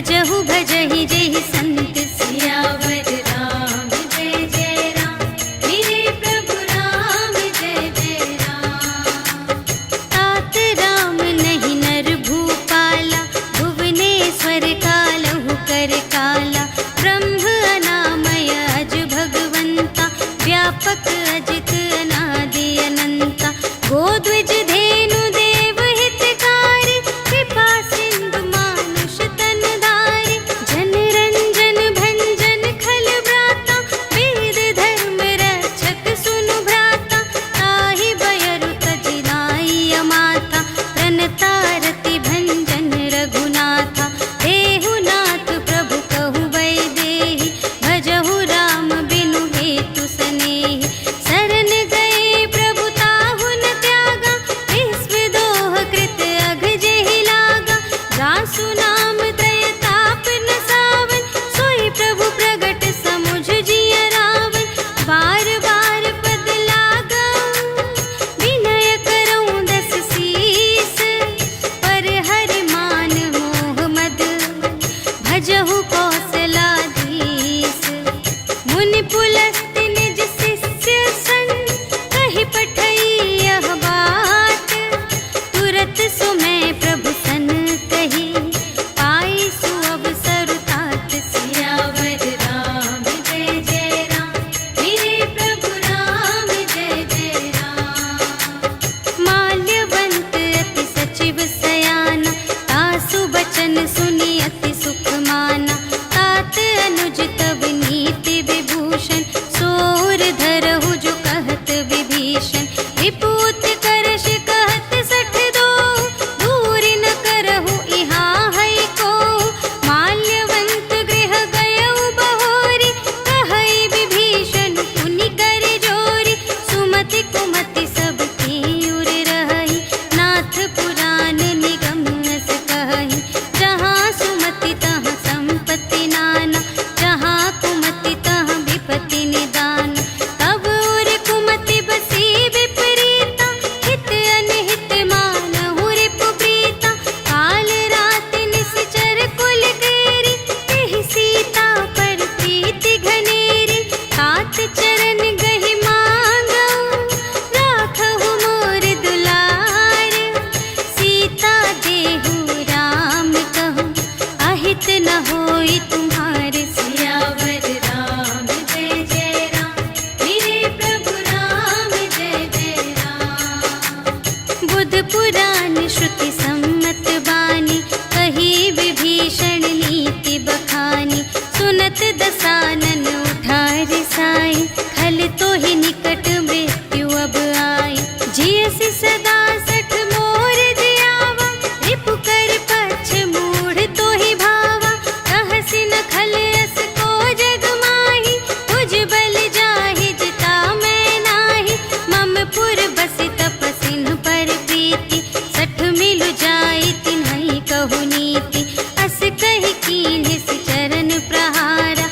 भजहु भजहि जेहि संत सियावर राम जय जय राम, मेरे प्रभु राम जय जय राम। तात राम नहीं नर भूपाला, भुवनेश्वर कालहु कर काला। ब्रह्म अनामय अज भगवंता, व्यापक अजित अनादि अनंता। गोद्विज धेनु देव हितकारी, कृपा सिंधु मानुष तन धारी। जन रंजन भंजन खल व्राता, वेद धर्म रक्षक सुनु भ्राता। ताहि बयरु तजि नाई अमाता, प्रणतारति भंजन रघुनाथा। देहु नाथ प्रभु कहु वैदेही, भजहु राम बिनु हेतु सनेही। शरण गए प्रभु ताहु न त्यागा, विश्व दोह कृत अघ जेहि लागा। जासु नाम त्रय ताप न सावन, सोई प्रभु प्रगट समुझ जिय रावण। बार बार पद लागा, विनय करऊँ दस सीस। पर हरि मान मोह मद, भजहु कौशलाधीश। मुनि पुलस्त्य निज शिष्य संग, कहि पठई यह बात। तुरत सुमय प्रभु सन कही, पाई सुअवसर तात। सियावर राम जय जय राम, मेरे प्रभु राम जय जय राम। माल्यवंत अति सचिव सयाना, तासु बचन सुनि अति सुख माना। तात अनुज तब नीति विभूषण, सोर धरहु जो कहत विभीषण। विपूत करश कहत सठ दो, दूरि न करहु इहाँ है को। माल्यवंत गृह गयउ बहोरी, कहई विभीषण पुनि कर जोरी। सुमति कुमति सब की उर रहई, नाथ पुराण निगम अस कहई। जहाँ सुमति तहाँ संपत्ति नाना, जहाँ कुमति तहाँ विपत्ति निदान। तब उर कुमति बसी विपरीता, हित अनहित मानहु रिपु प्रीता। काल रात निश्चर कुल केरी, तेहि सीता पर प्रीति घनेरी। तात चरण गहि मांगऊ, राखहु मोर दुलार। सीता देहु राम कहूँ, अहित न होई तुम्हारे। सियावर राम जय जय राम, मेरे प्रभु राम जय जय राम। बुध पुराण श्रुति सम्मत बानी, कही विभीषण नीति बखानी। सुनत दसानन उठा रिसाई, खल तो ही निकट मृत्यु अब आई। जियसि सदा सठ मोर जियावा, रिपु कर पक्ष मूढ़ तो ही भावा। कहसि न खल अस को जग माही, तुझ बल जाहि जिता मैं नाही। मम पुर बसि तपसिन पर प्रीति, सठ मिलु जाई तिन्हई कहु नीति। अस कहि कीन्हि चरण प्रहारा,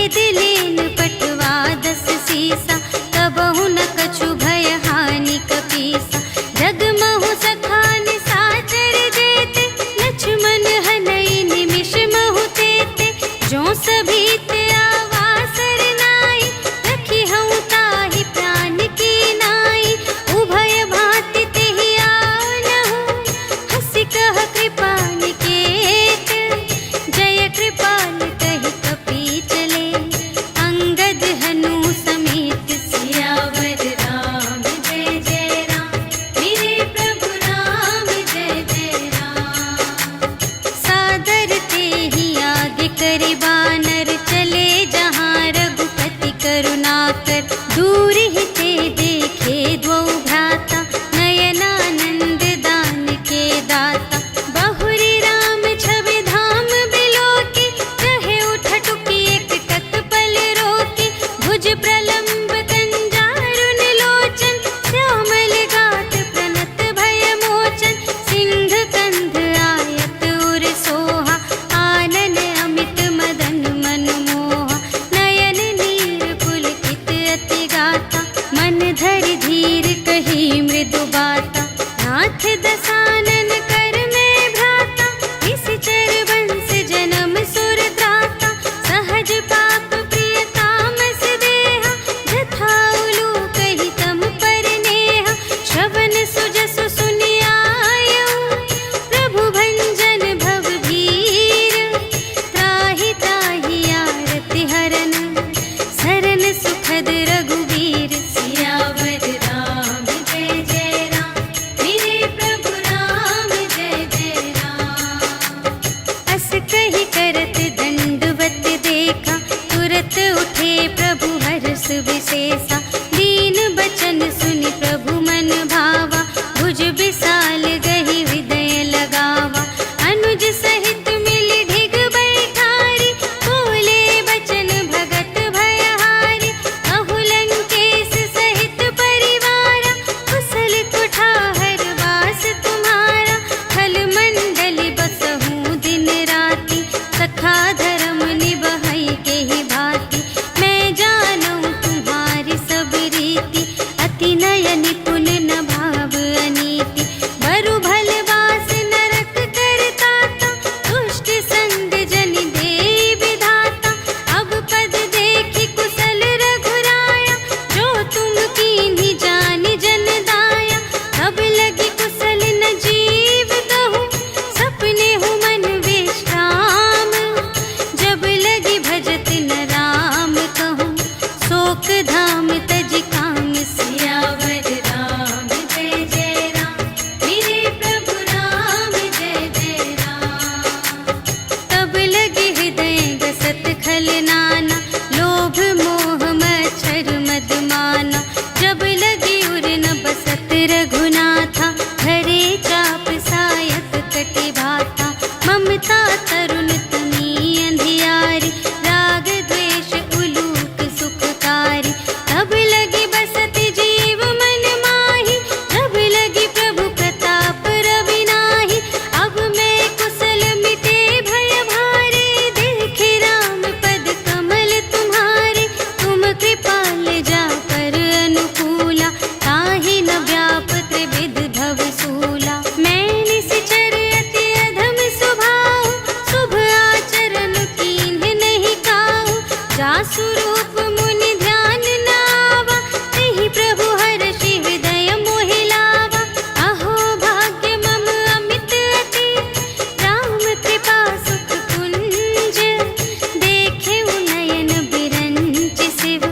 खरीद लेन पटवा 10 सीसा, कबहु न कछु भय हानि कपीसा। जगमहु सखान साचर जेते, लक्ष्मण हनई निमिष महु तेते। जो सभीत आवासर नाई, रखी हूँ ताहि प्राण की नाई। उभय भांति तेहि आनहु, हंसि कह कृपा निकेत। जय कृपाल कहि कपी चले, अंगद हनु समेत। सियावर राम जय जय राम, मेरे प्रभु राम जय जय राम। सादर तेहि आगे करे बानर, चले जहाँ रघुपति करुणाकर। दूर ही ते देखे द्वौ भ्राता, नयनानंद दान के दाता। बहुरी राम छवि धाम बिलोके, कहे उठ टुकी एक टक पल रोके। भुज प्रलंब कंजारुन लोचन, श्यामल गात प्रणत भय मोचन। सिंह कंध आयत उर सोहा, आनन अमित मदन मनमोहा। नयन नीर पुलकित अति गाता, मन धरि धीर कही मृदु बाता। नाथ दसानन कर में भ्राता, निश्चर वंश जन्म सुर त्राता। सहज पाप प्रिय तामस देहा, जथा उलूक ही तम पर नेहा। श्रवण सुजसु सुनि आयऊ, प्रभु भंजन भव भीर। त्राहि ताहि आरति हरन, सरन सुखद रघुवीर। सियावर राम जय जय राम, मेरे प्रभु राम जय जय राम। अस कहि करत दंडवत देखा, तुरत उठे प्रभु हर्ष विशेषा। दीन बचन सुनि प्रभु मन भावा, भुज विशाल गहि हृदय लगावा। अनुज सहित मिलि ढिग बैठारी, बोले बचन भगत भयहारी। कहु लंकेश सहित परिवारा, कुशल कुठार वास तुम्हारा। खल मंडली बसहु दिन राति, सखा धर्म निबहै केहि भांति। मैं जानऊँ तुम्हारी सब रीति, अति नय निपुण न भाव अनीति। बरु भल वास नरक करताता, दुष्ट संग जन देई विधाता। अब पद देखि कुशल रघुराया, जो तुम कीन्ही जानि जन दाया। तब लगी कुशल न जीव कहूँ, सपने हूँ मन विश्राम। जब लगी भजत न राम कहूँ, शोक धाम तज काम। सियावर राम जय जय राम, मेरे प्रभु राम जय जय राम। तब लगे हृदय गसत खल नाना, लोभ मोह मच्छर मद माना। जब लगी उर न बसत रघुनाथा, धरे चाप सायक कटि भाता। ममता तरुण तनी अंधियारी, राग द्वेष उलूक सुखकारी। तब लगी बसत जीव मन माही, जब लगी प्रभु प्रताप रवि नाही। अब मैं कुशल मिटे भय भारे, देखे राम पद कमल तुम्हारे। तुम कृपाल जा कर अनुकूला, ताहि न व्याप त्रिविध भव सूला। मैं निश्चर अति अधम स्वभाव, शुभ आचरण कीन्ह नहीं काहू। जासु रूप मुनि ध्यान न आवा, तेहि प्रभु हर्षि हृदय मोहि लावा। अहो भाग्य मम अमित अति, राम कृपा सुख कुंज। देखे नयन बिरंच शिव,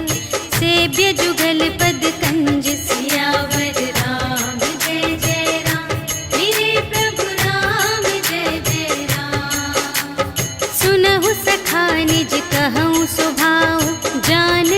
सेव्य जुगल पद कंज। सियावर राम जय जय राम, मेरे प्रभु राम जय जय राम। सुनहु सखा निज कहऊँ स्वभाव, जान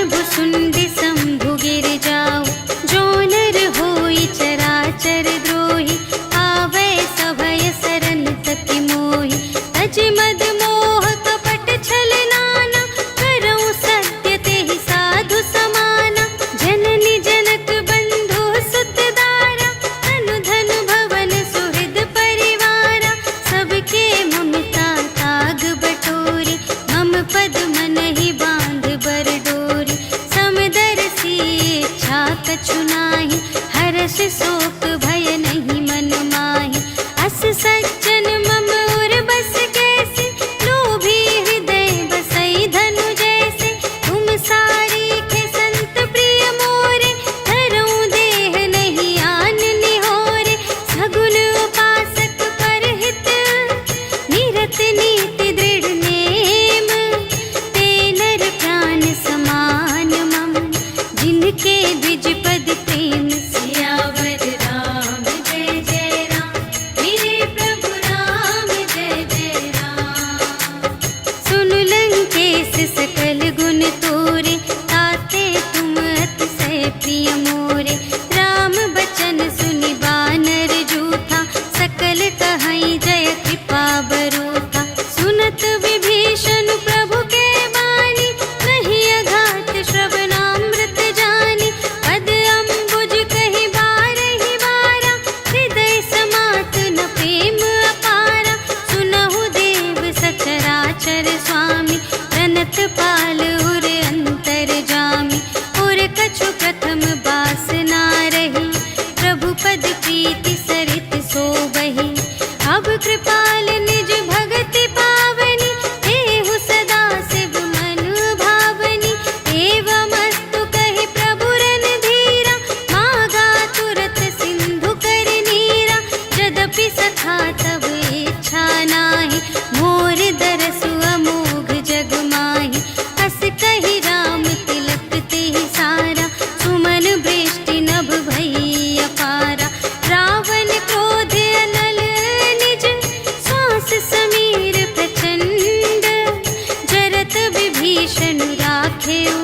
हेऊ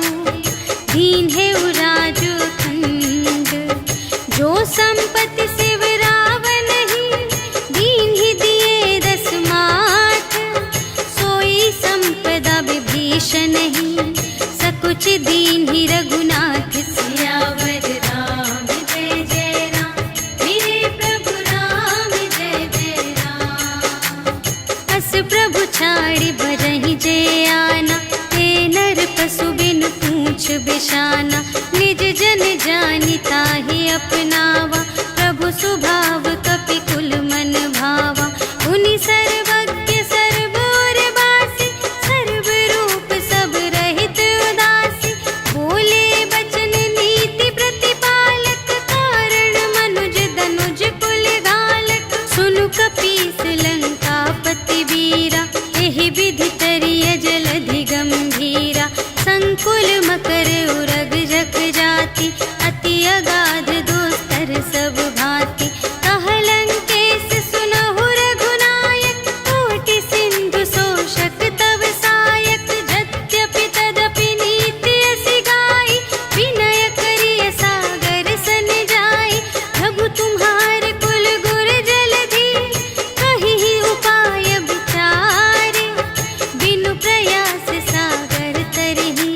दीन हेऊ राजू खंड। जो संपत्ति शिव रावण ही दीन ही दिए 10 माथ। सोई संपदा विभीषण ही सकुच दीन ही रघुनाथ। सियावर राम जय जय राम, मेरे प्रभु राम जय जय राम। अस प्रभु छाड़ी भरहि जय आना, ते नर पशु बिनु पूछ बिशाना। निज जन जानि ताहि अपनावा, प्रभु स्वभाव कपि कुल मन भावा। उनि सर्वज्ञ सर्व और वासी, सर्व रूप सब रहित उदासी। बोले बचन नीति प्रतिपालक, कारण मनुज धनुज कुल घालक। सुनु कपीस लंकापति वीरा, एहि विधि तरिय जलधि गंभीरा। संकुल मकर उरग जख जाति, अति अगाध दोस्तर सब भांति। कहलंकेश सुनहु रघुनायक, कोटि सिंधु शोषक तव सायक। यद्यपि तदपि नीति असि गाई, विनय करिय सागर सन जाई। प्रभु तुम्हार कुल गुर जलधि, कहिहि उपाय विचारे। बिनु प्रयास सागर तरहि,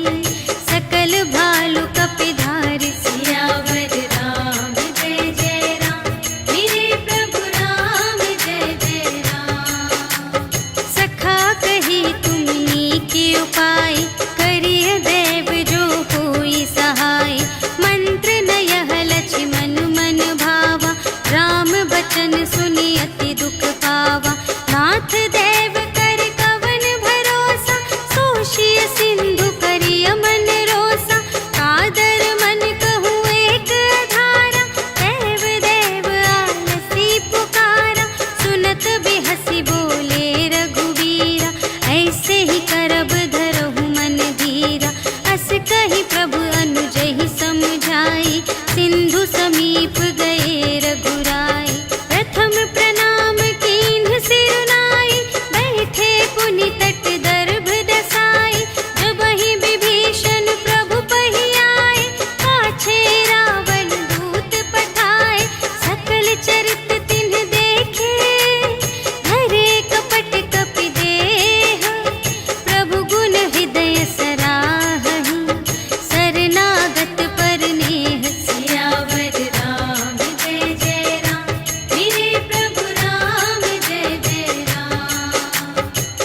सकल भालु कपिधारि। सियावर राम जय जय राम, मेरे प्रभु राम जय जय राम। सखा कही तुमनी के उपाय, करिय देव जो होई सहाय। मंत्र न यह लक्ष्मण मन भावा, राम बचन सुनि अति दुख पावा। नाथ देव कर कवन भरोसा, सोषिय सिंधु करिय मन रोसा। कादर मन कहूँ एक धारा, देव देव आलसी पुकारा। सुनत बिहसी बोले रघुवीरा, ऐसे ही करब धरहु मन धीरा। अस कही प्रभु अनुजहि समझाई, सिंधु समीप गए रघुराई। प्रथम प्रणाम कीन्ह सिरुनाई, बैठे पुनि तट दर्भ दसाई। जबहि विभीषण प्रभु पहि आए, पाछे रावण दूत पठाए। सकल चरित तिन्ह देखे, धरे कपट कपि देह। प्रभु गुण हृदय सराहहि, शरणागत पर नेह। सियावर राम जय जय राम, मेरे प्रभु राम जय जय राम।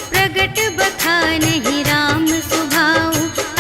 प्रगट बखानहि राम सुभाऊ,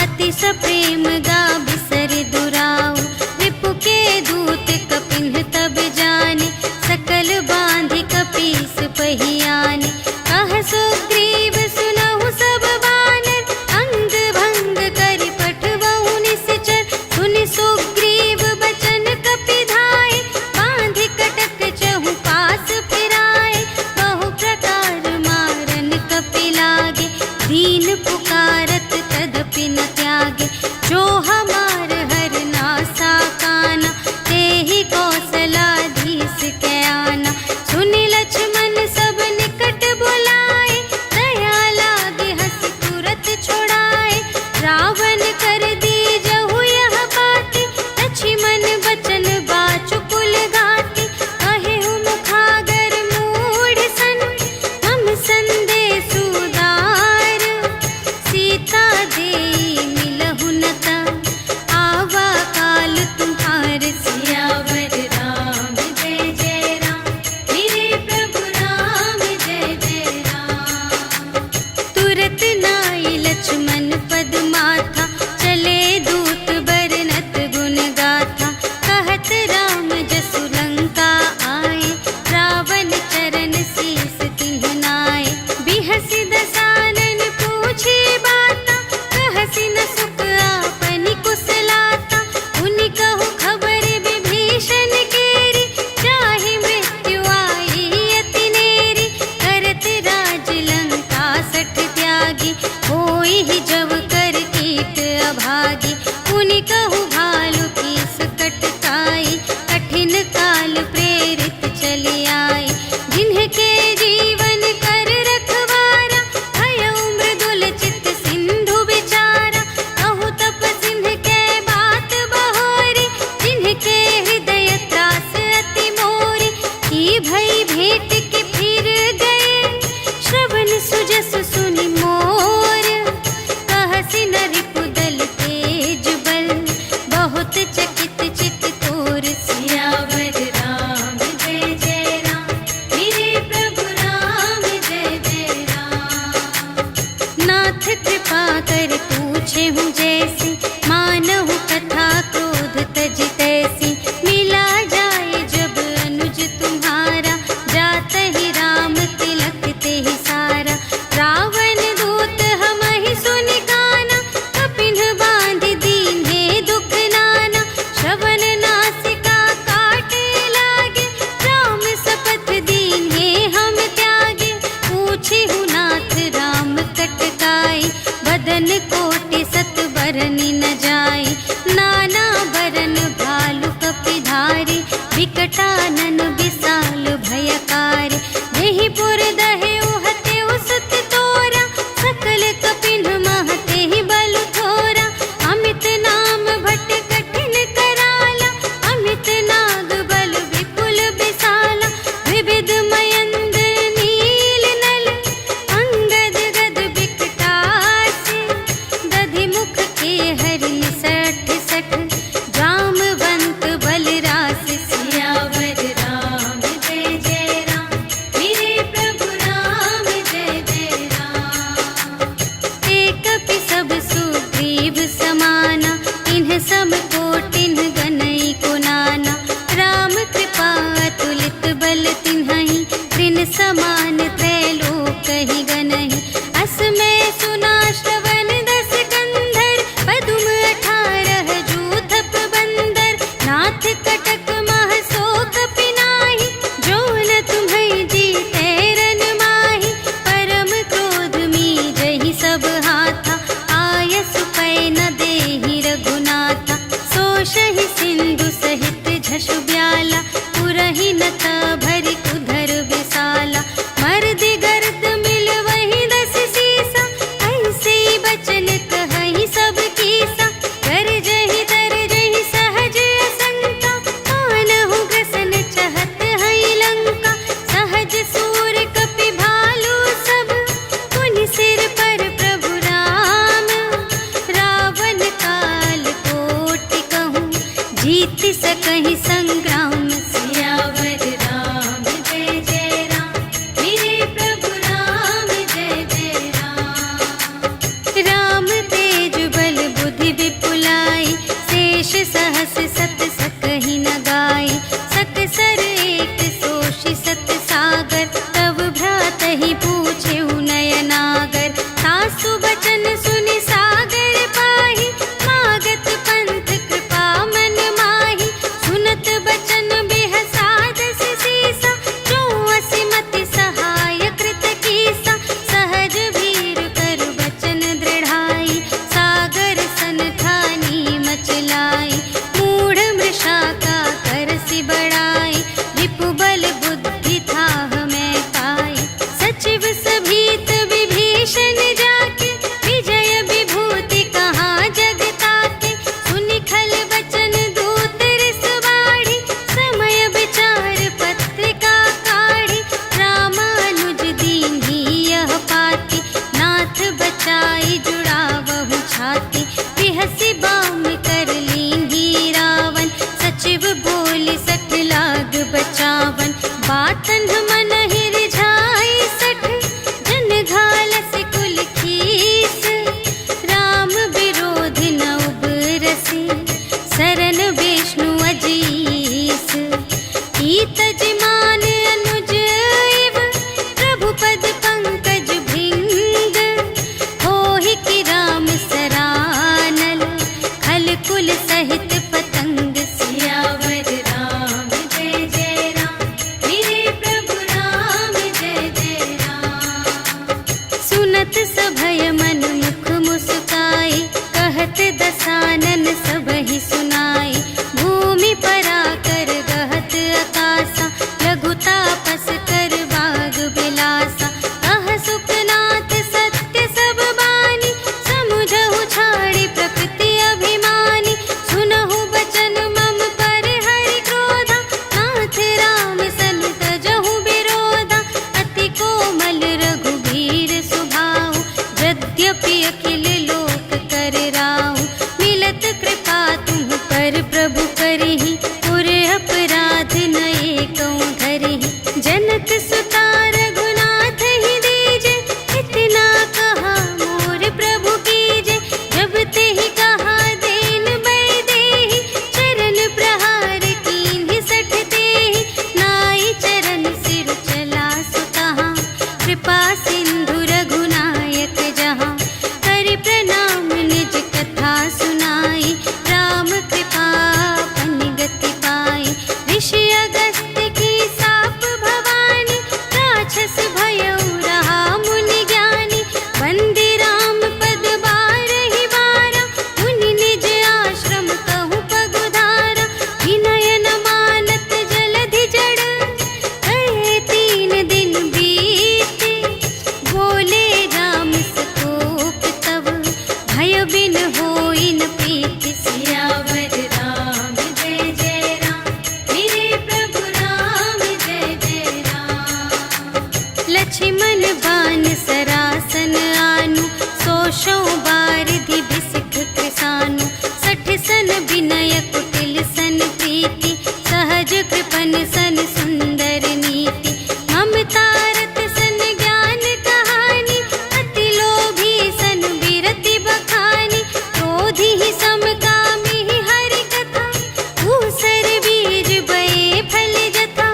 अति सप्रेम गा बिसर दुराऊ। रिपु के दूत कपिन्ह तब जाने, सकल बांधि कपीस पहि आने। कह सुग्रीव सुनहु सब बानर, अंग भंग करि पठवहु निश्चर। सुनि सुग्रीव बचन कपि धाय, बांधि कटक चहु पास फिराए। बहु प्रकार मारन कपि लागे, दीन पुकारत तदपि न त्यागे। जो हमार हर नासा काना, तेहि कौशलाधीश के आना। सुनि लक्ष्मण सब निकट बुलाए, दया लागे हँसि तुरत छुड़ाए। रावण कर दीजहु यह बाती, लक्ष्मण बचन बाचु कुल घाती। कहेहु मुखागर मूढ़ सन, हम संदेश उदार। सीता देई मिलहु न ता, आवा काल तुम्हार। सियावर राम जय जय राम, मेरे प्रभु राम जय जय राम। तुरत नाई लक्ष्मण पद माथा, चले दूत बरनत गुण गाथा। कहत राम जसु लंका आए, रावण चरण शीस तिन्ह नाए। बिहसि दसानन पूछे बाता, कहसि न सुख आपनि कुशलाता। उनि कहु खबर विभीषण केरी, जाहि मृत्यु आई अति नेरी। करत राज लंका सठ त्यागी, होई ही जब कर कीट अभागी। उनि कहु भालु की सकट काई, कठिन काल प्रेरित चली आई। जिन्हके जीवन कर रखवारा, भयउ मृदुल चित सिंधु विचारा। कहु बनी न जाई। नाना बरन भालु कपिधारी, विकटानन विशाल भयकारी। देहि पुर दहे उहते उसत तोरा, सकल कपिन महते ही बल थोरा। अमित नाम भट कठिन कराला, अमित नाग बल विपुल विशाला। विविध मयंद्र नील नल, अंगद गद विकटासी। दधि मुख के हरि सठ सठ, जामवंत बलरास। सियावर राम जय जय राम, मेरे प्रभु राम जय जय राम। एक कपि सब सुग्रीव समाना, इन्ह सम कोटिन गनई को नाना। राम कृपा अतुलित बल तिन्हहि, त्रिन समान त्रैलोकहि गनहि। असमय सुना श्रवण दस कंधर, पदुम 18 जूथप बंदर। नाथ कटक मह शोक पिनाहि, जो न तुम्है जीतै रन माहि। परम क्रोध मीजहि सब हाथा, आयसु पै न देहि रघुनाथा। सोषहि सिंधु सहित झषु ब्याला, पुरहि नत भरि उधर विशाला। मर्दि गर्द मिलवहि 10 सीसा, ऐसे बचन कहहि सब कीसा। गरजहि तरजहि सहज असंका, कानहु ग्रसन चहत हई लंका। सहज सूर कपि भालु सब, पुनि सिर पर प्रभु राम। रावण काल कोटि कहूँ, जीत सकहि संग्राम। सियावर राम जय जय राम, मेरे प्रभु राम जय जय राम। राम तेज बल बुद्धि विपुलाई, शेष सहस सत सकहि न गाई। सकसर एक सोषि सत सागर, तब भ्रातहि पूछेउ नयनागर। सासु बचन सुनि सागर पाहि, मागत पंथ कृपा मन माहि। सुनत बचन बिहसा 10 सीसा, जो असिमति सहाय कृत कीसा। सहज भीर करु बचन दृढ़ाई, सागर सन ठानी मचलाई। मूढ़ मृषा का करसि बड़ाई, रिपु बल बुद्धि थाह मैं पाई। सचिव सभीत विभीषण जाके, विजय विभूति कहाँ जग ताके। सुनि खल बचन दूत रिस बाढ़ी, समय विचार पत्रिका काढ़ी। रामानुज दीन्ही यह पाती, नाथ बचाई जुड़ावहु छाती। बिहसि बाम कर लीन्ही रावण, सचिव बोलि 60 लाग बचावन। बातन मन रिझाई 60, जन घालसि कुल खीस। राम विरोधि न उबरसि, सरन विष्णु अजीस। ईतज मान अनुज इव, प्रभु पद पंकज भृंग। होहि कि राम सरानल, खल कुल सहित पतंग। सियावर राम जय जय राम, मेरे प्रभु राम जय जय राम। सुनत सभय मन मुख मुस्काई, कहत दसानन सबहि सुनाई। भूमि पराकर गहत आकासा, लघु तापस कर बाग बिलासा। कह सुखनाथ सत्य सब बानी, समुझहु छाड़ी प्रकृति अभिमानी। सुनहु शठ सन विनय कुटिल सन प्रीति, सहज कृपन सन सुंदर नीति। ममता रत सन ज्ञान कहानी, अति लोभी सन विरति बखानी। क्रोधी ही समकामी ही हरि कथा, ऊसर बीज बये फल जथा।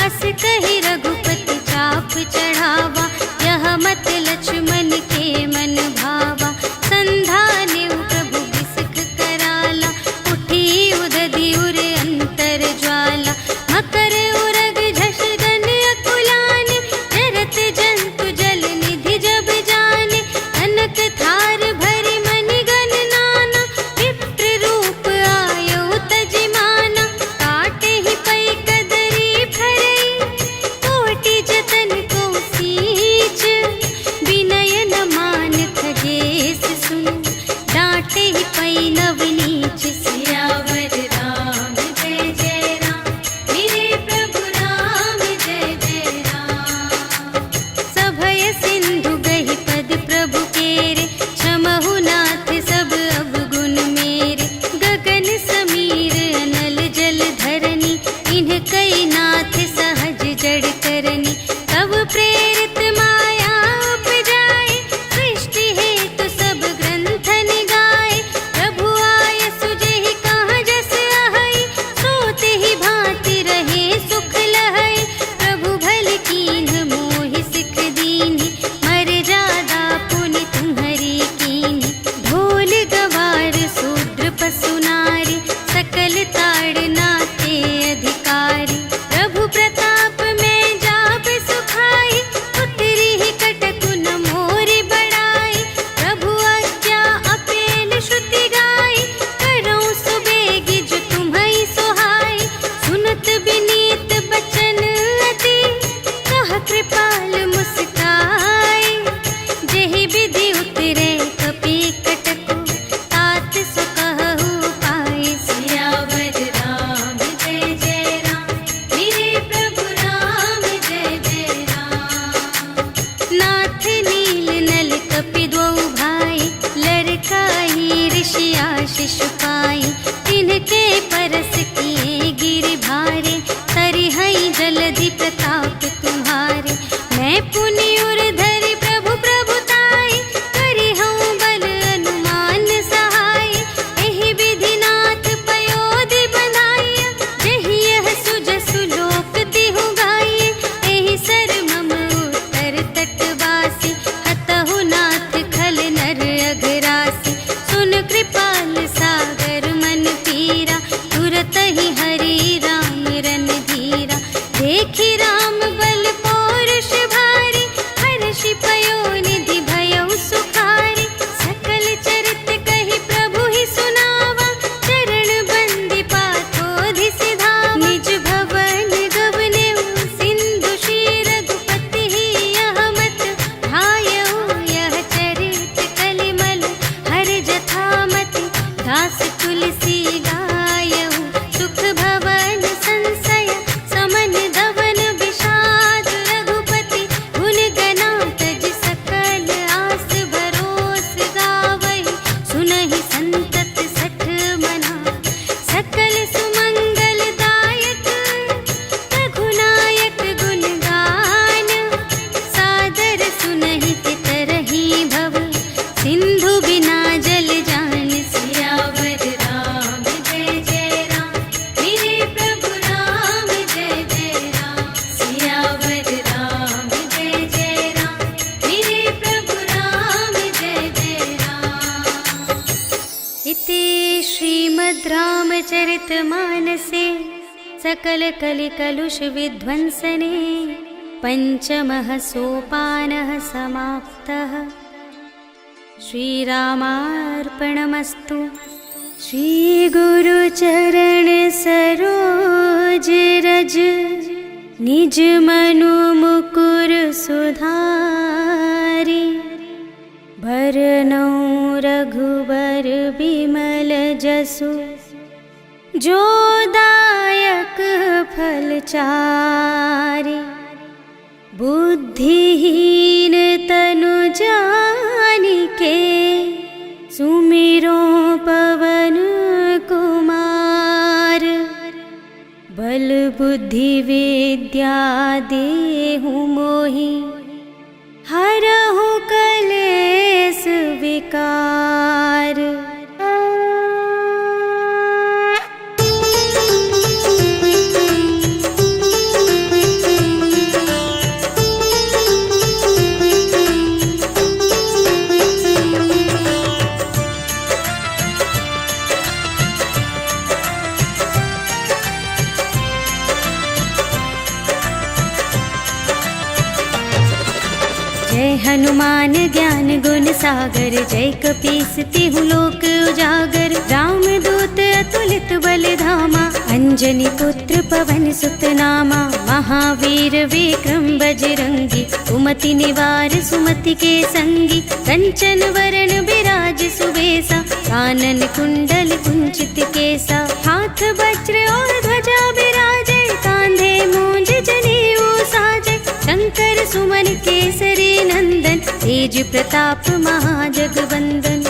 अस कहि रघुपति चाप चढ़ावा, यह मत लक्ष्मण के मन भावा। संधाने प्रभु बिसख कराला, उठी उदधि उर अंतर ज्वाला। मकर उरग झष गन अकुलान, जरत जंतु जल निधि जब जाने। कनक थार भरि मनि गण नाना, विप्र रूप आयो तजिमाना। काटे ही पै कदरी फरई, कोटि जतन को सींच। विनय न मान खगेस सुन, डांटे ही पै नव नीच। सियावर राम जय जय राम, मेरे प्रभु राम जय जय राम। सभय सिंधु गहि पद प्रभु केरे, क्षमहु नाथ सब अवगुण मेरे। गगन समीर अनल जल धरनी, इन्ह कई नाथ सहज जड़ करनी। तब प्रेरित माया उपजाए, सृष्टि हेतु सब ग्रंथन गाए। प्रभु आय सुजेहि कहाँ जस अहै, सोते ही भांति रहे सुख लहै। प्रभु भल कीन्ह मोहि सिख दीन्हि, मर्यादा पुनि तुम्हरी कीन्हि। ढोल गवार शूद्र पशु नारी, सकल ताड़नाते अधिकारी। प्रभु प्रताप में जाप सुखाई, उतरी ही कटकु न मोरि बड़ाई। प्रभु आज्ञा अपेल श्रुति गाई, करऊँ सुबेगी जो तुम्है सोहाई। सुनत विनीत बचन अति, कह कृपाल मुस्काई। जेहि विधि उतरे कपि कटकु, तात सो कहु पाई। सियावर राम जय जय राम, मेरे प्रभु राम जय जय राम। नाथ नील नल कपि द्वौ भाई, लरकाई ऋषि आशीष पाई। तिनके परस किए गिरि भारे, तरिहै जलधि प्रताप तुम्हारे। मैं पुनि उर धरि प्रभु प्रभुताई, करिहउँ बल अनुमान सहाय। एहि विधि नाथ पयोधि बंधाइया, जेहि यह सुजसु लोक तिहु गाइए। एहि सर मम उत्तर तटवासी, हतहु नाथ खल नर अघरासी। सुन कृपाल सागर मन पीरा, तुरत ही हरि राम रन धीरा। देखि राम बल पौरुष भारी, हर्षि पयोनिधि भयउ सुखारी। सकल चरित कहि प्रभु ही सुनावा, चरण बंदी पाथोधि सिधावा। निज भवन गवनेउ सिंधु श्री रघुपति ही, यह मत ढायउ यह चरित कलिमल। हर जथामति दास तुलसी गायउ, सुख भवन संशय समन धवन विषाद। रघुपति गुण गना तज सकल आस, भरोस गावहि सुनहि संतत सठ मना। सकल सुमंगल दायक, रघुनायक गुण गान। सादर सुनहि तितरहि भव, सिंधु बिना जल जान। सियावर राम जय जय राम, मेरे प्रभु राम जय जय राम। सियावर राम जय जय राम, मेरे प्रभु राम जय जय राम। इति श्रीमद् रामचरितमानसे सकल कलि कलुष विध्वंसने, पंचमः सोपानः समाप्तः। श्रीरामार्पणमस्तु। श्री गुरु चरण सरोज रज, निज मनु मुकुर सुधारी। भरनउँ रघुबर बिमल जसु, जो दायक फल चारि। बुद्धिहीन तनु जानिके, सुमिरो पवन बुद्धि विद्या देहु मोहि, हरहु कलेस विकार। जय हनुमान ज्ञान गुण सागर, जय कपीस तिहु लोक उजागर। राम दूत अतुलित बल धामा, अंजनी पुत्र पवन सुत नामा। महावीर विक्रम बजरंगी, कुमति निवार सुमति के संगी। कंचन वरण बिराज सुबेसा, कानन कुंडल कुंचित केसा। हाथ वज्र और ध्वजा बिराजे, कांधे मूंज जनेऊ साजे। शंकर सुमन केसरी नंदन, तेज प्रताप महाजगवंदन।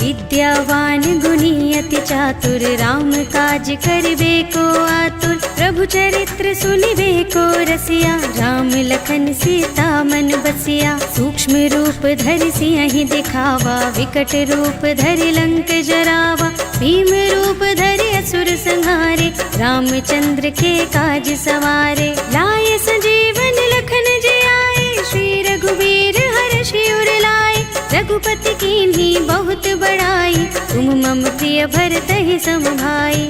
विद्यावान गुणी अति चातुर, राम काज करिबे को आतुर। प्रभु चरित्र सुनिबे को रसिया, राम लखन सीता मन बसिया। सूक्ष्म रूप धरि सियहि दिखावा, विकट रूप धरि लंक जरावा। भीम रूप धरि असुर संहारे, रामचंद्र के काज सवारे। लाए संजीवन लखन जियाए, श्री रघुवीर हर्षि उर लाए। रघुपति कीन्ही बहुत बड़ाई, तुम मम प्रिय भरतहि सम भाई।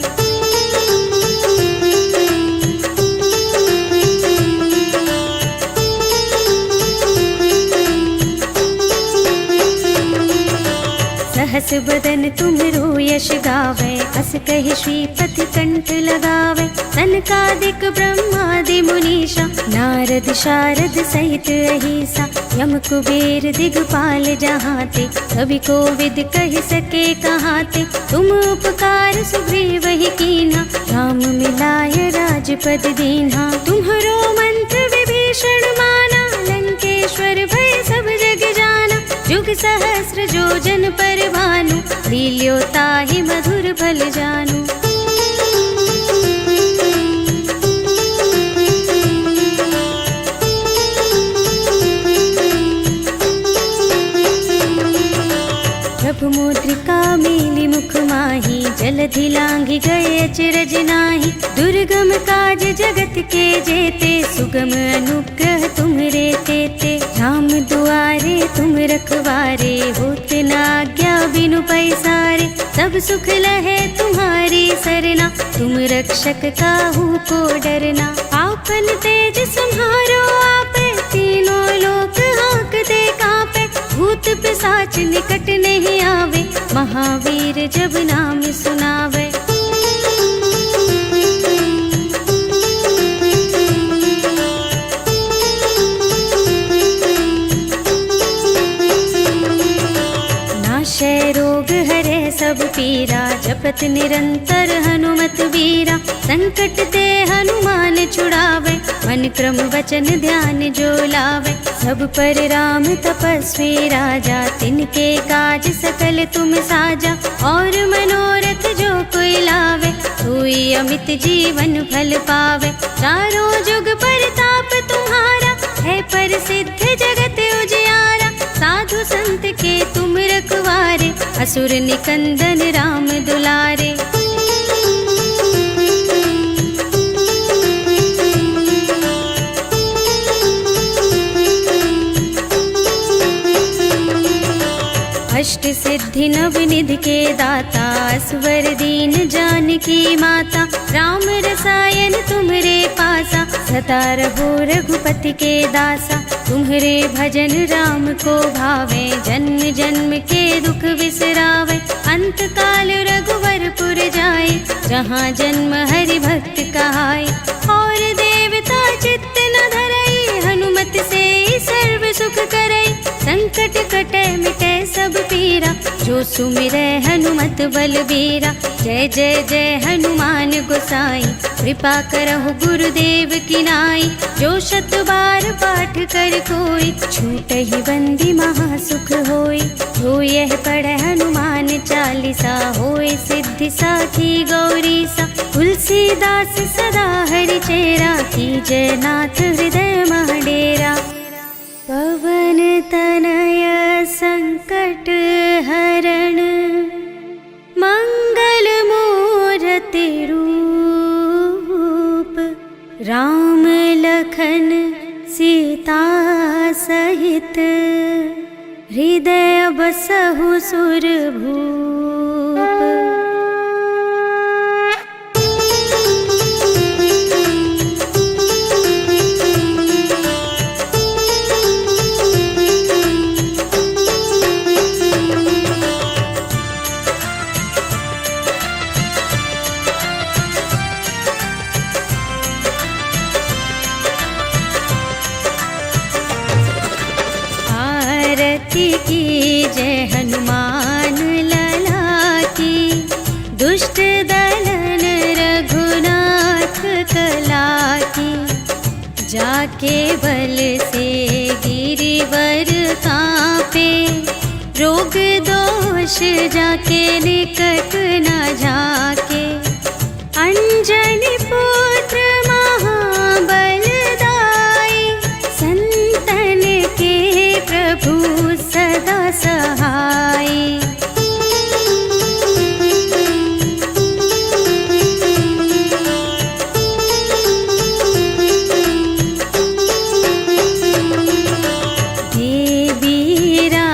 सहस बदन तुमरो यश गावे, अस कहि श्रीपति कंठ लगावे। सनकादिक ब्रह्मादि मुनीषा, नारद शारद सहित अहिसा। यम कुबेर दिगपाल जहाते, कवि कोविद कहि सके कहाते। तुम उपकार सुग्रीव ही कीन्हा, राम मिलाय राजपद दीन्हा। तुम्हरो मंत्र विभीषण माना, लंकेश्वर भय सब जग जाना। जुग सहस्र जो जन पर भानु, लील्यो ताहि मधुर फल जानू। प्रभु मुद्रिका मेलि मुख माहि, जलधि लांघि गए अचरज नाहि। दुर्गम काज जगत के जेते, सुगम अनुग्रह तुम्हरे तेते। राम दुआरे तुम रखवारे, होत न आज्ञा बिनु पैसारे। सब सुख लहे तुम्हारी सरना, तुम रक्षक काहू को डरना। आपन तेज सम्हारो आपे, तीनों लोक हांकते कांपे। भूत पिशाच निकट नहीं आवे, महावीर जब नाम सुनावे। नाशय रोग हरे सब पीरा, जपत निरंतर हनुमत वीरा। संकट ते हनुमान छुड़ावे, मन क्रम वचन ध्यान जो लावे। सब पर राम तपस्वी राजा, तिनके काज सकल तुम साजा। और मनोरथ जो कोई लावे, सोई अमित जीवन फल पावे। चारों जुग परताप तुम्हारा, है प्रसिद्ध जगत उजियारा। साधु संत के तुम रखवारे, असुर निकंदन राम दुलारे। अष्ट सिद्धि नव निधि के दाता, स्वर दीन जानकी माता। राम रसायन तुम्हरे पासा, सदा रहो रघुपति के दासा। तुम्हरे भजन राम को भावे, जन्म जन्म के दुख बिसरावे। अंत काल रघुवरपुर जाए, जहाँ जन्म हरि भक्त कहाए। और देवता चित्त न धरई, हनुमत से सर्व सुख करई। संकट कटे मिटे सब पीरा, जो जो सुमिरै हनुमत बलबीरा। जय जय जय हनुमान गोसाई, कृपा करहु गुरुदेव की नाई। जो शत बार पाठ कर कोई, छूटहि बंदी महासुख होई। जो यह पढ़े हनुमान चालीसा, होय सिद्धि साखी गौरीसा। तुलसीदास सदा हरि चेरा, कीजय नाथ हृदय मह डेरा। पवन तनय संकट हरण, मंगल मूरति रूप। राम लखन सीता सहित, हृदय बसहु सुरभूप। की जय हनुमान लला की, दुष्ट दलन रघुनाथ कला की। जाके बल से गिरिवर कांपे, रोग दोष जाके निकट न झाके। अंजनी पुत्र महाबल दाई, संतन के प्रभु सदा सहाय। देवीरा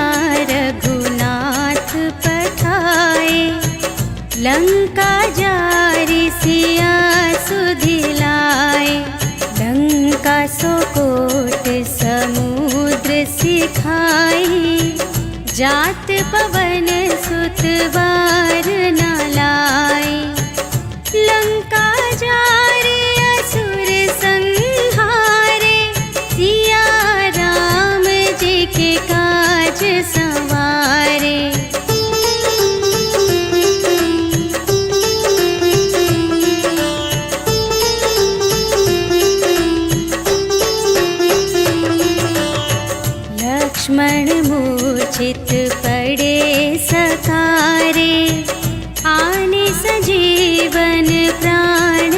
रघुनाथ पठाए, लंका जारि सिया सुधिलाए। लंका सोकोट समुद्र सिखाई, जात पवन सुत बार न लाई। लंका जारि असुर संहारे, सिया राम जी के काज संवारे। लक्ष्मण मूर्छित पड़े सकारे, आने सजीवन प्राण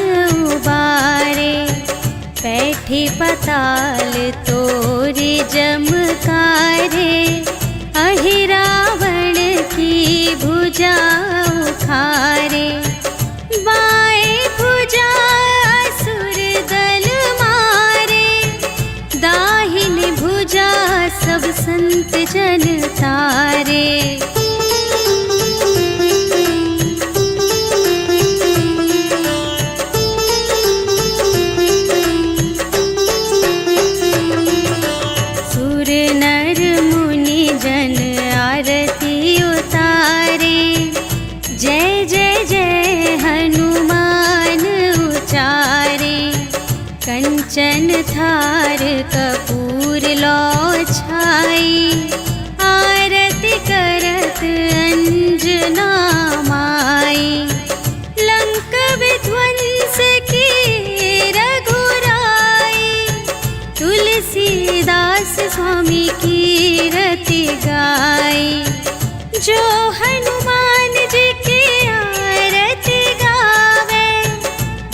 उबारे। बैठी पताल तोरी जमकारे, अहि रावण की भुजा उखारे। बाएं भुजा असुर दल मारे, दाहिन भुजा सब संत जन तारे। सुर नर मुनि जन आरती उतारे, जय जय जय हनुमान उचारे। कंचन थार कपूर लो छाई, आरती करत अंजना माई। लंक विध्वंस की रघुराई, तुलसीदास स्वामी की रति गाई। जो हनुमान जी की आरती गावे,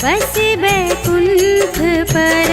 बस बैकुंठ पर